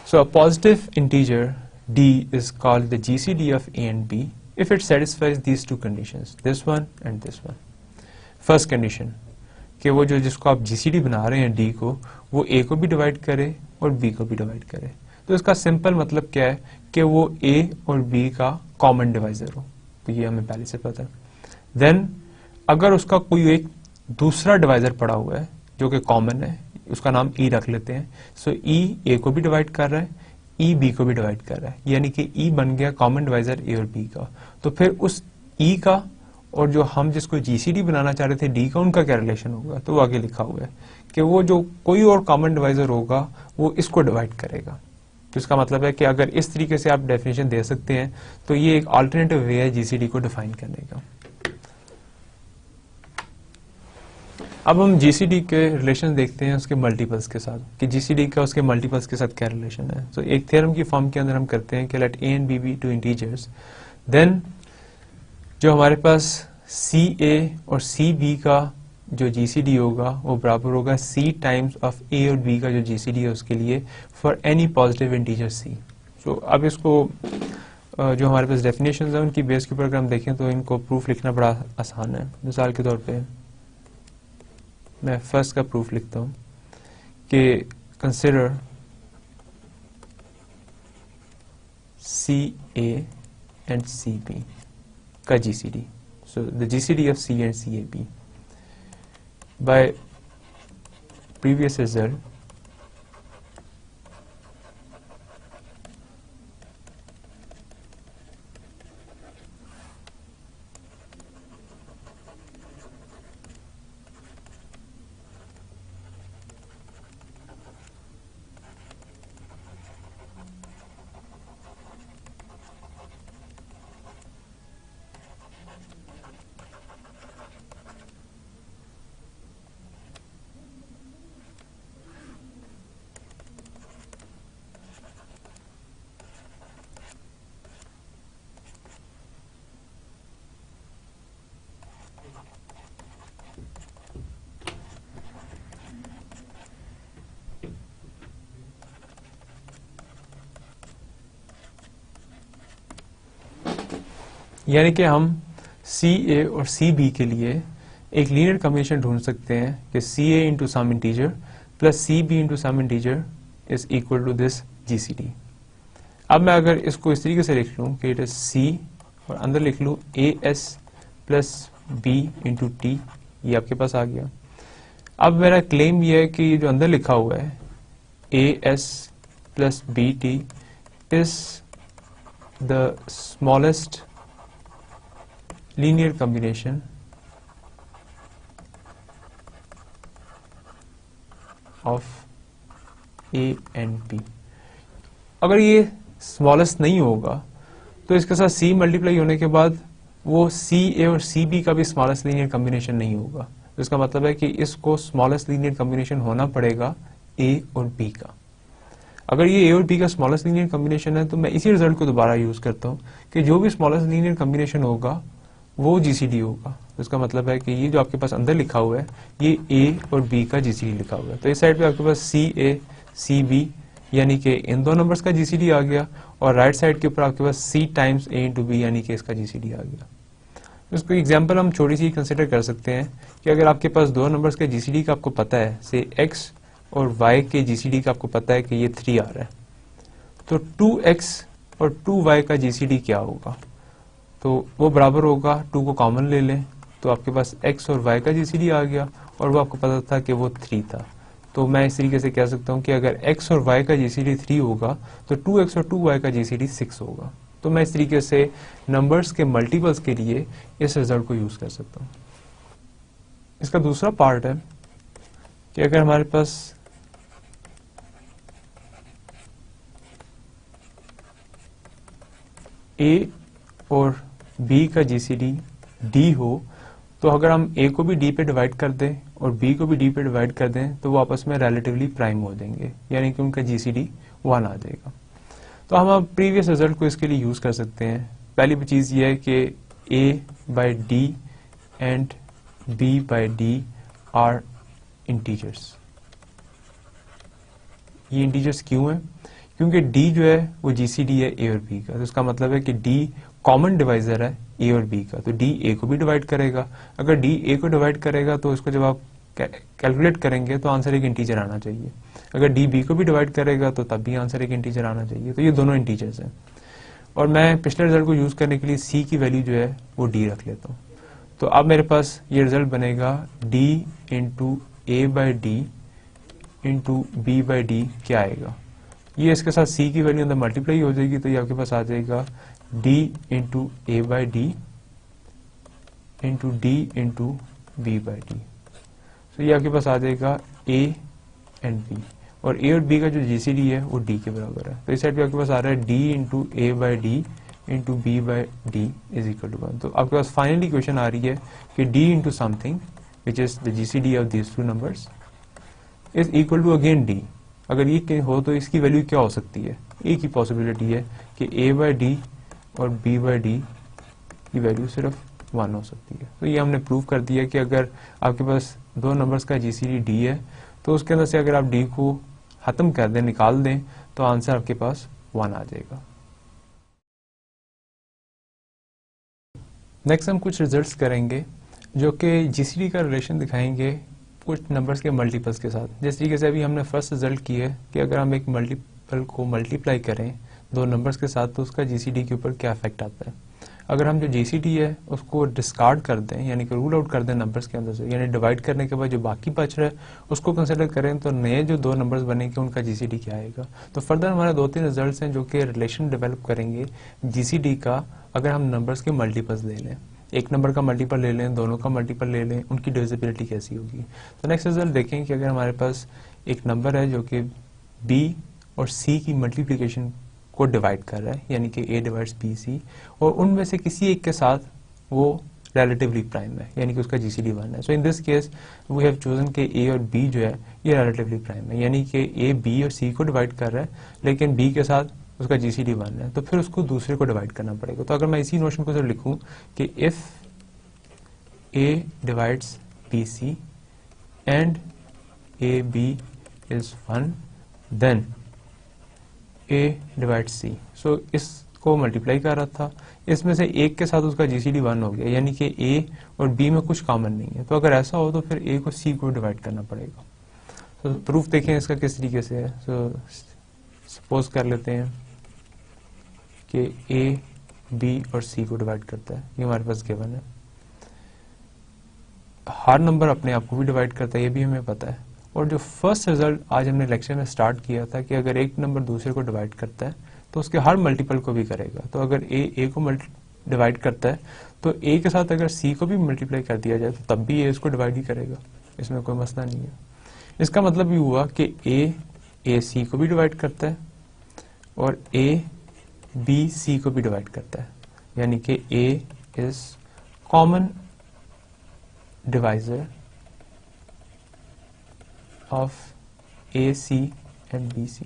So a positive integer D is called the GCD of A and B if it satisfies these two conditions, this one and this one. First condition कि वो जो जिसको आप GCD बना रहे हैं D को, वो A को भी डिवाइड करे और B को भी डिवाइड करे। तो इसका सिंपल मतलब क्या है कि वो A और B का कॉमन डिवाइजर हो, तो ये हमें पहले से पता है। देन अगर उसका कोई एक दूसरा डिवाइजर पड़ा हुआ है जो कि कॉमन है, उसका नाम E रख लेते हैं। सो E A को भी डिवाइड कर रहा है, E B को भी डिवाइड कर रहा है, यानी कि E बन गया कॉमन डिवाइजर A और B का। तो फिर उस E का और जो हम जिसको GCD बनाना चाह रहे थे D का, उनका क्या रिलेशन होगा, तो आगे लिखा हुआ है कि वो जो कोई और कॉमन डिवाइजर होगा वो इसको डिवाइड करेगा। तो इसका मतलब है कि अगर इस तरीके से आप डेफिनेशन दे सकते हैं तो ये एक अल्टरनेटिव वे है GCD को डिफाइन करने का। अब हम GCD के रिलेशन देखते हैं उसके मल्टीपल्स के साथ, कि GCD का उसके मल्टीपल्स के साथ क्या रिलेशन है। तो एक थ्योरम की फॉर्म के अंदर हम करते हैं कि let A and B be two integers, then जो हमारे पास CA और CB का जो GCD होगा वो बराबर होगा C टाइम्स ऑफ A और B का जो GCD है उसके लिए for any positive integer C। तो अब इसको जो हमारे पास डेफिनेशंस हैं उनकी बेस के ऊपर अगर हम देखें तो इनको प्रूफ लिखना बड़ा आसान है। मिसाल के तौर पे मैं फर्स्ट का प्रूफ लिखता हूँ कि कंसिडर CA and CB का GCD, so the GCD of C and CAB by previous result यानी कि हम CA और CB के लिए एक लीनियर कॉम्बिनेशन ढूंढ सकते हैं कि CA into some integer plus CB into some integer is equal to this GCD। अब मैं अगर इसको इस तरीके से लिख लूं कि इट इज C और अंदर लिख लूं AS plus B into T, ये आपके पास आ गया। अब मेरा क्लेम ये है कि ये जो अंदर लिखा हुआ है AS plus BT is the smallest linear combination of A and B। अगर ये स्मॉलेस्ट नहीं होगा तो इसके साथ C मल्टीप्लाई होने के बाद वो CA और CB का भी स्मॉलेस्ट लीनियर कॉम्बिनेशन नहीं होगा। तो इसका मतलब है कि इसको स्मॉलेस्ट लीनियर कॉम्बिनेशन होना पड़ेगा A और B का। अगर ये A और B का स्मॉलेस्ट लीनियर कॉम्बिनेशन है तो मैं इसी रिजल्ट को दोबारा यूज करता हूँ कि जो भी स्मॉलेस्ट लीनियर कॉम्बिनेशन होगा वो GCD होगा। तो इसका मतलब है कि ये जो आपके पास अंदर लिखा हुआ है ये A और B का GCD लिखा हुआ है। तो इस साइड पे आपके पास CA CB यानी कि इन दो नंबर्स का जीसीडी आ गया, और राइट साइड के ऊपर आपके पास c times a into b यानी कि इसका जीसीडी आ गया। इसको एग्जांपल हम छोटी सी कंसिडर कर सकते हैं कि अगर आपके पास दो नंबर्स के जीसीडी का आपको पता है, से x और y के जीसीडी का आपको पता है कि ये 3 आ रहा है, तो 2x और 2y का जीसीडी क्या होगा? तो वो बराबर होगा, 2 को कॉमन ले लें तो आपके पास x और y का जीसीडी आ गया, और वो आपको पता था कि वो 3 था। तो मैं इस तरीके से कह सकता हूँ कि अगर x और y का जीसीडी 3 होगा तो 2x और 2y का जीसीडी 6 होगा। तो मैं इस तरीके से नंबर्स के मल्टीपल्स के लिए इस रिजल्ट को यूज कर सकता हूँ। इसका दूसरा पार्ट है कि अगर हमारे पास a और b का जीसीडी d हो, तो अगर हम a को भी d पे डिवाइड कर दें और b को भी d पे डिवाइड कर दें तो वो आपस में रिलेटिवली प्राइम हो जाएंगे, यानी कि उनका जीसीडी 1 आ जाएगा। तो हम अब प्रीवियस रिजल्ट को इसके लिए यूज कर सकते हैं। पहली चीज ये है कि a by D and b by D R integers. ये इंटीजर्स क्यों है? क्योंकि d जो है वो जीसीडी है a और b का, तो इसका मतलब है कि d कॉमन डिवाइजर है a और b का, तो d a को भी डिवाइड करेगा। अगर d a को डिवाइड करेगा तो इसको जब आप कैलकुलेट करेंगे तो आंसर एक इंटीजर आना चाहिए। अगर d b को भी डिवाइड करेगा तो तब भी आंसर एक इंटीजर आना चाहिए। तो ये दोनों इंटीजर्स हैं, और मैं पिछले रिजल्ट को यूज करने के लिए c की वैल्यू जो है वो d रख लेता हूँ। तो अब मेरे पास ये रिजल्ट बनेगा d into a by d into b by d क्या आएगा? ये इसके साथ c की वैल्यू अंदर मल्टीप्लाई हो जाएगी, तो ये आपके पास आ जाएगा d into a by d into d into b by d. तो ये आपके पास आ जाएगा a एंड b, और a और b का जो जीसीडी है वो d के बराबर है। तो इस साइड पे आपके पास आ रहा है d into a by d into b by d is equal to 1। तो आपके पास फाइनली क्वेश्चन आ रही है कि d into something which is the GCD of these two numbers is equal to again d। अगर ये कहीं हो तो इसकी वैल्यू क्या हो सकती है? एक ही पॉसिबिलिटी है कि a बाई डी और b बाई डी की वैल्यू सिर्फ 1 हो सकती है। तो ये हमने प्रूव कर दिया कि अगर आपके पास दो नंबर्स का जीसीडी d है तो उसके अंदर से अगर आप d को खत्म कर दें, निकाल दें, तो आंसर आपके पास 1 आ जाएगा। नेक्स्ट हम कुछ रिजल्ट्स करेंगे जो कि जीसीडी का रिलेशन दिखाएंगे कुछ नंबर्स के मल्टीपल्स के साथ। जिस तरीके से अभी हमने फर्स्ट रिजल्ट की है कि अगर हम एक मल्टीपल को मल्टीप्लाई करें दो नंबर्स के साथ तो उसका जीसीडी के ऊपर क्या इफेक्ट आता है। अगर हम जो जीसीडी है उसको डिस्कार्ड कर दें, यानी कि रूल आउट कर दें नंबर्स के अंदर से, यानी डिवाइड करने के बाद जो बाकी बच रहा है उसको कंसिडर करें, तो नए जो दो नंबर्स बनेंगे उनका जीसीडी क्या आएगा। तो फर्दर हमारे 2-3 रिजल्ट्स हैं जो कि रिलेशन डेवलप करेंगे जीसीडी का अगर हम नंबर्स के मल्टीपल्स ले लें। एक नंबर का मल्टीपल ले लें, दोनों का मल्टीपल ले लें, उनकी डिविजिबिलिटी कैसी होगी। तो नेक्स्ट रिजल्ट देखें कि अगर हमारे पास एक नंबर है जो कि b और c की मल्टीप्लिकेशन को डिवाइड कर रहा है, यानी कि a डिवाइड्स b c, और उनमें से किसी एक के साथ वो रिलेटिवली प्राइम है, यानी कि उसका जीसीडी 1 है। So in this case we have chosen कि a और b जो है ये रिलेटिवली प्राइम है, यानी कि a b और c को डिवाइड कर रहा है लेकिन b के साथ उसका जीसीडी 1 है, तो फिर उसको दूसरे को डिवाइड करना पड़ेगा। तो अगर मैं इसी नोशन को सिर्फ लिखूं कि if a divides bc and ab is 1 then a divides c। So इसको मल्टीप्लाई कर रहा था, इसमें से एक के साथ उसका जीसीडी 1 हो गया, यानी कि a और b में कुछ कॉमन नहीं है। तो अगर ऐसा हो तो फिर a को c को डिवाइड करना पड़ेगा। तो प्रूफ देखें इसका किस तरीके से है। सो सपोज कर लेते हैं कि a b और c को डिवाइड करता है, ये हमारे पास गिवन है। हर नंबर अपने आप को भी डिवाइड करता है, ये भी हमें पता है। और जो फर्स्ट रिजल्ट आज हमने लेक्चर में स्टार्ट किया था कि अगर एक नंबर दूसरे को डिवाइड करता है तो उसके हर मल्टीपल को भी करेगा। तो अगर a को डिवाइड करता है तो a के साथ अगर c को भी मल्टीप्लाई कर दिया जाए तो तब भी a इसको डिवाइड ही करेगा, इसमें कोई मसला नहीं है। इसका मतलब ये हुआ कि a c को भी डिवाइड करता है और a b c को भी डिवाइड करता है, यानी कि a is common divisor of AC and BC।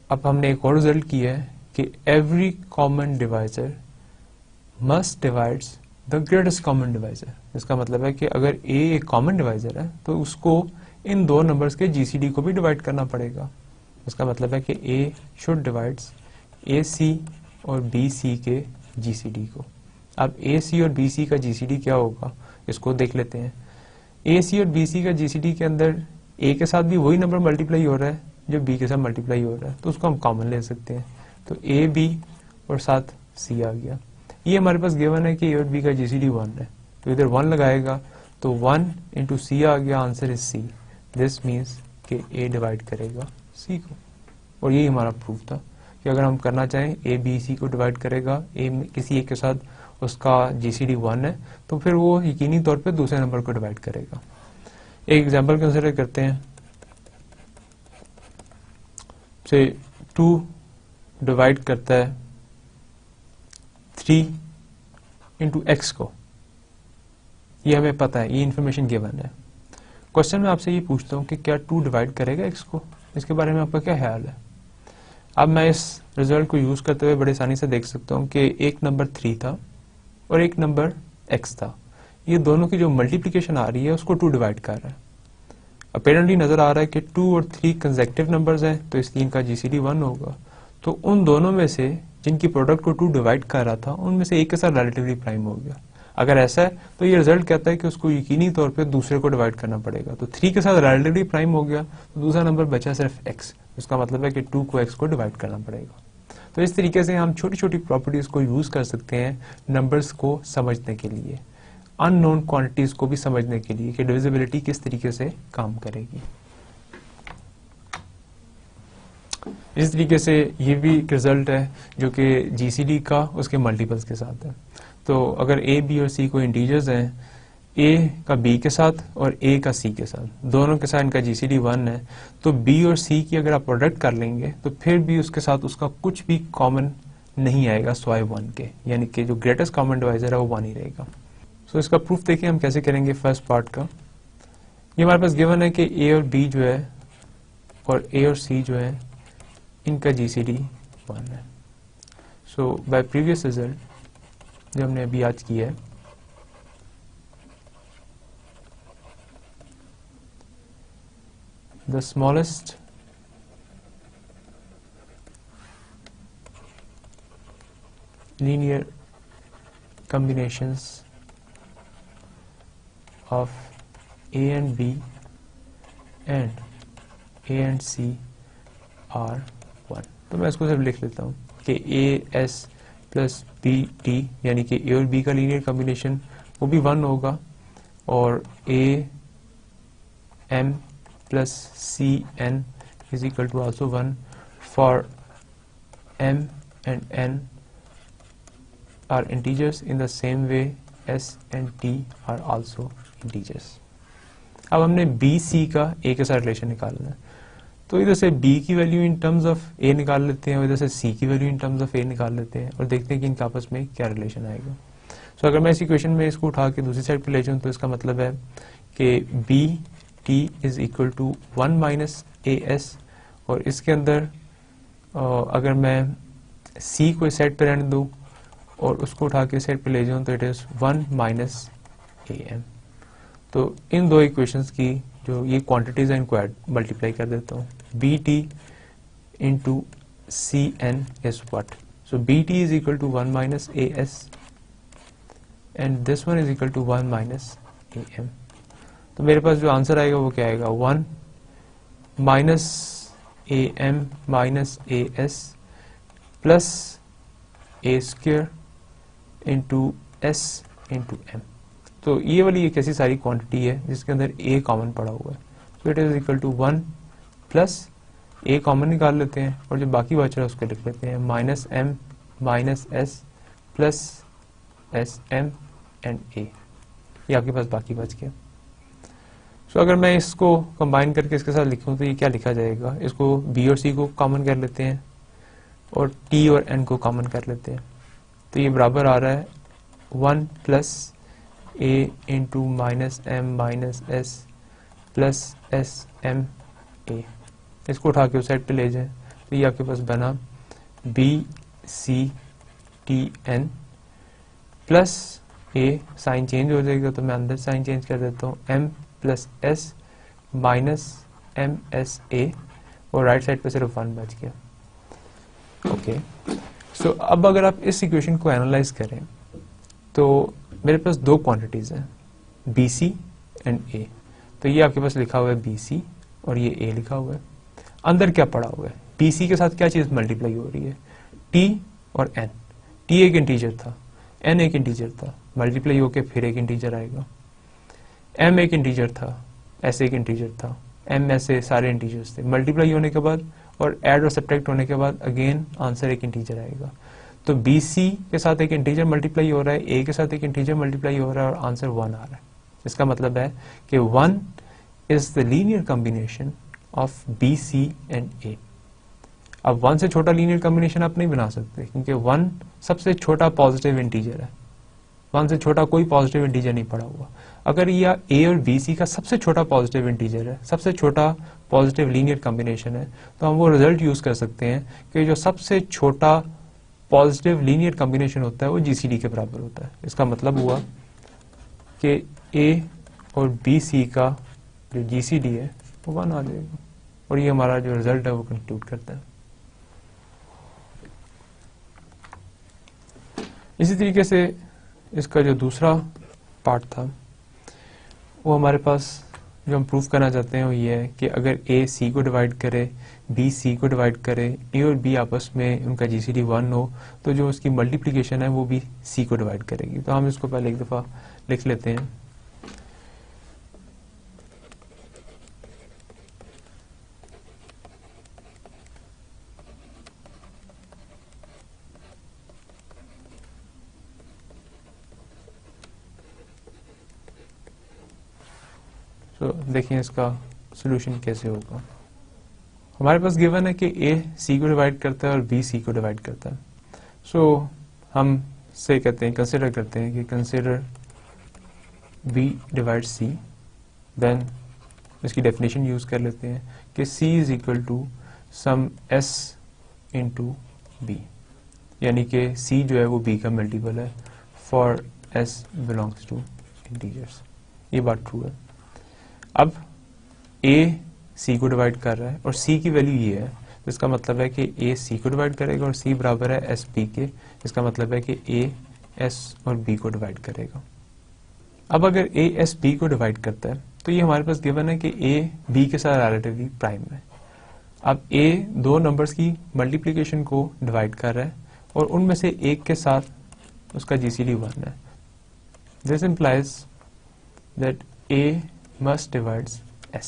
अब हमने एक और रिजल्ट किया है कि every common divisor must divides the greatest common divisor. इसका मतलब है कि अगर A एक कॉमन डिवाइजर है तो उसको इन दो नंबर्स के जीसीडी को भी डिवाइड करना पड़ेगा। इसका मतलब है कि ए शुड डिवाइड्स ए सी और बी सी के जीसीडी को। अब ए सी और बी सी का जीसीडी क्या होगा इसको देख लेते हैं। ए सी और बी सी का जीसीडी के अंदर ए के साथ भी वही नंबर मल्टीप्लाई हो रहा है जो बी के साथ मल्टीप्लाई हो रहा है, तो उसको हम कॉमन ले सकते हैं। तो ए बी और साथ सी आ गया। ये हमारे पास गिवन है कि ए और बी का जीसीडी 1 है, तो इधर 1 लगाएगा तो 1 इंटू सी आ गया, answer is c. This means कि ए डिवाइड करेगा सी को। और यही हमारा प्रूफ था कि अगर हम करना चाहें ए बी सी को डिवाइड करेगा, ए किसी एक के साथ उसका जीसीडी 1 है, तो फिर वो यकीनी तौर पे दूसरे नंबर को डिवाइड करेगा। एक एग्जांपल कंसिडर करते हैं। से 2 डिवाइड करता है 3 इंटू एक्स को, ये हमें पता है, ये इंफॉर्मेशन गिवन है। क्वेश्चन में आपसे ये पूछता हूँ कि क्या 2 डिवाइड करेगा एक्स को, इसके बारे में आपका क्या ख्याल है। अब मैं इस रिजल्ट को यूज करते हुए बड़े आसानी से देख सकता हूँ कि एक नंबर 3 था और एक नंबर x था। ये दोनों की जो मल्टीप्लिकेशन आ रही है उसको 2 डिवाइड कर रहा है। अपेरेंटली नजर आ रहा है कि 2 और 3 कंसेक्टिव नंबर्स हैं, तो इसलिए इनका जीसीडी 1 होगा। तो उन दोनों में से जिनकी प्रोडक्ट को 2 डिवाइड कर रहा था उनमें से एक के साथ रिलेटिवली प्राइम हो गया। अगर ऐसा है तो ये रिजल्ट कहता है कि उसको यकीनी तौर पे दूसरे को डिवाइड करना पड़ेगा। तो 3 के साथ रिलेटिवली प्राइम हो गया, तो दूसरा नंबर बचा सिर्फ x। इसका मतलब है कि 2 को x को डिवाइड करना पड़ेगा। तो इस तरीके से हम छोटी छोटी प्रॉपर्टीज को यूज कर सकते हैं नंबर्स को समझने के लिए, अननोन क्वांटिटीज को भी समझने के लिए कि डिविजिबिलिटी किस तरीके से काम करेगी। इस तरीके से ये भी एक रिजल्ट है जो कि जीसीडी का उसके मल्टीपल्स के साथ है। तो अगर ए बी और सी को इंटीजर्स हैं, ए का बी के साथ और ए का सी के साथ, दोनों के साथ इनका जीसीडी 1 है, तो बी और सी की अगर आप प्रोडक्ट कर लेंगे तो फिर भी उसके साथ उसका कुछ भी कॉमन नहीं आएगा सिवाय 1 के, यानी कि जो ग्रेटेस्ट कॉमन डिवाइजर है वो 1 ही रहेगा। सो इसका प्रूफ देखिए हम कैसे करेंगे। फर्स्ट पार्ट का ये हमारे पास गिवन है कि ए और बी जो है और ए और सी जो है इनका जीसीडी 1 है। सो बाय प्रीवियस रिजल्ट जो हमने अभी आज किया है, the smallest linear combinations of A and B and A and C are 1। तो मैं इसको सिर्फ लिख लेता हूँ कि A S plus B T यानी कि A और B का लीनियर कॉम्बिनेशन वो भी 1 होगा, और A M plus Cn is equal to also 1 for m and n are integers in the same way s and t are also integers। अब हमने b c का a के साथ रिलेशन निकालना है, तो इधर से b की value in terms of a निकाल लेते हैं और इधर से c की value in terms of a निकाल लेते हैं और देखते हैं कि इनके आपस में क्या रिलेशन आएगा। सो अगर मैं इस इक्वेशन में इसको उठा के दूसरी साइड पे ले जाऊं तो इसका मतलब है कि b t is equal to 1 minus a s, और इसके अंदर अगर मैं c को इस साइड पे रहने दूं और उसको उठा के इस साइड पे ले जाऊं तो it is 1 minus a m. तो इन दो इक्वेशंस की जो ये क्वांटिटीज हैं इनको मल्टीप्लाई कर देता हूँ। B t into c n is what, so b t is equal to 1 minus a s and this one is equal to 1 minus a m. तो मेरे पास जो आंसर आएगा वो क्या आएगा, 1 minus a m minus a s plus a square into s into m. तो ये वाली एक ऐसी सारी क्वांटिटी है जिसके अंदर ए कॉमन पड़ा हुआ है, तो it is equal to 1 plus a common निकाल लेते हैं और जो बाकी बच रहा है उसको लिख लेते हैं minus M minus S plus S M and A. ये आपके पास बाकी बच गया। तो अगर मैं इसको कंबाइन करके इसके साथ लिखूं तो ये क्या लिखा जाएगा, इसको बी और सी को कॉमन कर लेते हैं और टी और एन को कॉमन कर लेते हैं, तो ये बराबर आ रहा है 1 plus a into minus M minus S plus S m a. इसको उठा के उस साइड पे ले जाएं तो ये आपके पास बना B C T N plus A, sign change हो जाएगा तो मैं अंदर साइन चेंज कर देता हूँ, एम प्लस एस -MSA और राइट साइड पे सिर्फ 1 बच गया। ओके, सो अब अगर आप इस इक्वेशन को एनालाइज करें तो मेरे पास दो क्वांटिटीज हैं, BC एंड A। तो ये आपके पास लिखा हुआ है BC और ये A लिखा हुआ है। अंदर क्या पड़ा हुआ है, BC के साथ क्या चीज मल्टीप्लाई हो रही है, T और N। T एक इंटीजर था, N एक इंटीजर था, मल्टीप्लाई होके फिर एक इंटीजर आएगा। M एक इंटीजर था, S एक इंटीजर था, M ऐसे सारे इंटीजर्स थे। मल्टीप्लाई होने के बाद और ऐड और सब्ट्रैक्ट होने के बाद अगेन आंसर एक इंटीजर आएगा। तो BC के साथ एक इंटीजर मल्टीप्लाई हो रहा है, A के साथ एक इंटीजर मल्टीप्लाई हो रहा है और आंसर 1 आ रहा है। इसका मतलब है कि 1 is the linear combination of BC and A। अब 1 से छोटा लीनियर कॉम्बिनेशन आप नहीं बना सकते क्योंकि 1 सबसे छोटा पॉजिटिव इंटीजर है। 1 से छोटा कोई पॉजिटिव इंटीजर नहीं पड़ा हुआ। अगर यह A और BC का सबसे छोटा पॉजिटिव इंटीजर है, सबसे छोटा पॉजिटिव लीनियर कॉम्बिनेशन है, तो हम वो रिजल्ट यूज कर सकते हैं कि जो सबसे छोटा पॉजिटिव लीनियर कॉम्बिनेशन होता है वो GCD के बराबर होता है। इसका मतलब हुआ कि A और BC का जो GCD है वो 1 आ जाएगा और ये हमारा जो रिजल्ट है वो कंक्लूड करता है। इसी तरीके से इसका जो दूसरा पार्ट था वो हमारे पास जो हम प्रूफ करना चाहते हैं वो ये है कि अगर A C को डिवाइड करे, B C को डिवाइड करे, A और B आपस में उनका GCD 1 हो तो जो उसकी मल्टीप्लिकेशन है वो भी C को डिवाइड करेगी। तो हम इसको पहले एक दफ़ा लिख लेते हैं। तो देखिए इसका सॉल्यूशन कैसे होगा। हमारे पास गिवन है कि A C को डिवाइड करता है और B C को डिवाइड करता है। सो हम से कहते हैं, कंसिडर करते हैं कि consider B divide C। Then इसकी डेफिनेशन यूज कर लेते हैं कि C is equal to some S into B, यानी कि C जो है वो B का मल्टीपल है for S belongs to integers. ये बात ट्रू है। अब A C को डिवाइड कर रहा है और C की वैल्यू ये है, तो इसका मतलब है कि A C को डिवाइड करेगा और C बराबर है S B के। इसका मतलब है कि A S और B को डिवाइड करेगा। अब अगर A S B को डिवाइड करता है तो ये हमारे पास गिवन है कि A B के साथ रिलेटिवली प्राइम है। अब A दो नंबर्स की मल्टीप्लिकेशन को डिवाइड कर रहा है और उनमें से एक के साथ उसका GCD 1 है। This implies that A must divides S,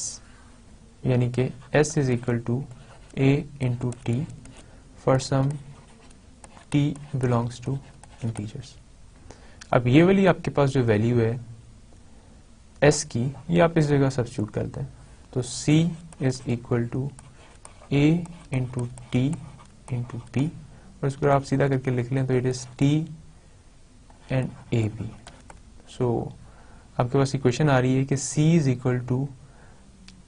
यानी कि S is equal to A into T for some T belongs to integers। अब ये वाली आपके पास जो वैल्यू है S की, ये आप इस जगह सब्स्टिट्यूट करते हैं तो C is equal to A into T into P और इसको आप सीधा करके लिख लें तो it is T and AB। सो आपके पास इक्वेशन आ रही है कि C is equal to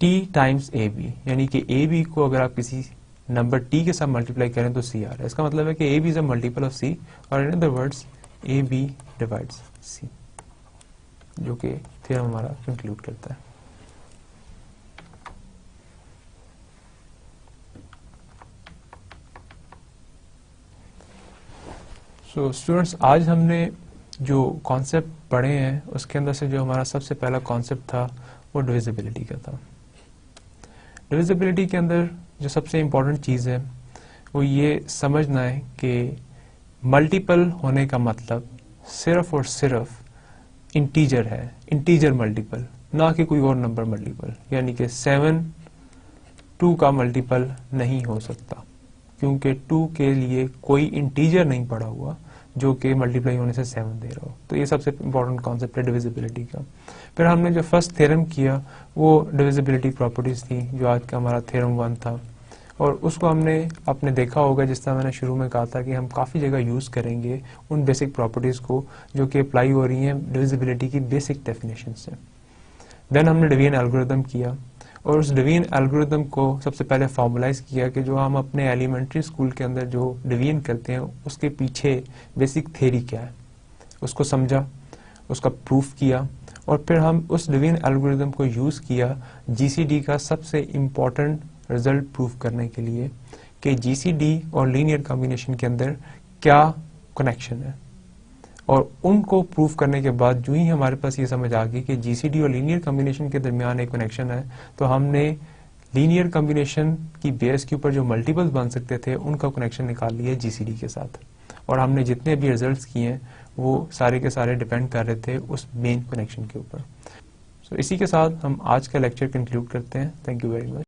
T times AB, यानी कि AB को अगर आप किसी नंबर T के साथ मल्टीप्लाई करें तो C आ रहा है। इसका मतलब है कि AB is a multiple of C और इन other words AB divides C, जो कि थ्योरम हमारा कंक्लूड करता है। सो स्टूडेंट्स, आज हमने जो कॉन्सेप्ट पढ़े हैं उसके अंदर से जो हमारा सबसे पहला कॉन्सेप्ट था वो डिविजिबिलिटी का था। डिविजिबिलिटी के अंदर जो सबसे इम्पोर्टेंट चीज़ है वो ये समझना है कि मल्टीपल होने का मतलब सिर्फ और सिर्फ इंटीजर है, इंटीजर मल्टीपल, ना कि कोई और नंबर मल्टीपल। यानी कि 7 2 का मल्टीपल नहीं हो सकता क्योंकि 2 के लिए कोई इंटीजर नहीं पड़ा हुआ जो कि मल्टीप्लाई होने से 7 दे रहा हो। तो ये सबसे इंपॉर्टेंट कॉन्सेप्ट है डिविजिबिलिटी का। फिर हमने जो फर्स्ट थ्योरम किया वो डिविजिबिलिटी प्रॉपर्टीज थी, जो आज का हमारा थ्योरम 1 था और उसको आपने देखा होगा, जिस तरह मैंने शुरू में कहा था कि हम काफ़ी जगह यूज़ करेंगे उन बेसिक प्रॉपर्टीज़ को जो कि अप्लाई हो रही हैं डिविजिबिलिटी की बेसिक डेफिनेशन से। देन हमने डिवीजन एल्गोरिथम किया और उस डिवीजन एल्गोरिथम को सबसे पहले फॉर्मुलाइज किया कि जो हम अपने एलिमेंट्री स्कूल के अंदर जो डिवीजन करते हैं उसके पीछे बेसिक थ्योरी क्या है, उसको समझा, उसका प्रूफ किया और फिर हम उस डिवीजन एल्गोरिथम को यूज किया जीसीडी का सबसे इम्पोर्टेंट रिजल्ट प्रूव करने के लिए कि जीसीडी और लीनियर कॉम्बिनेशन के अंदर क्या कनेक्शन है। और उनको प्रूव करने के बाद जो ही हमारे पास ये समझ आ गई कि जीसीडी और लीनियर कॉम्बिनेशन के दरमियान एक कनेक्शन है, तो हमने लीनियर कॉम्बिनेशन की बेस के ऊपर जो मल्टीपल्स बन सकते थे उनका कनेक्शन निकाल लिया जीसीडी के साथ। और हमने जितने भी रिजल्ट्स किए हैं वो सारे के सारे डिपेंड कर रहे थे उस मेन कनेक्शन के ऊपर। इसी के साथ हम आज का लेक्चर कंक्लूड करते हैं। Thank you very much.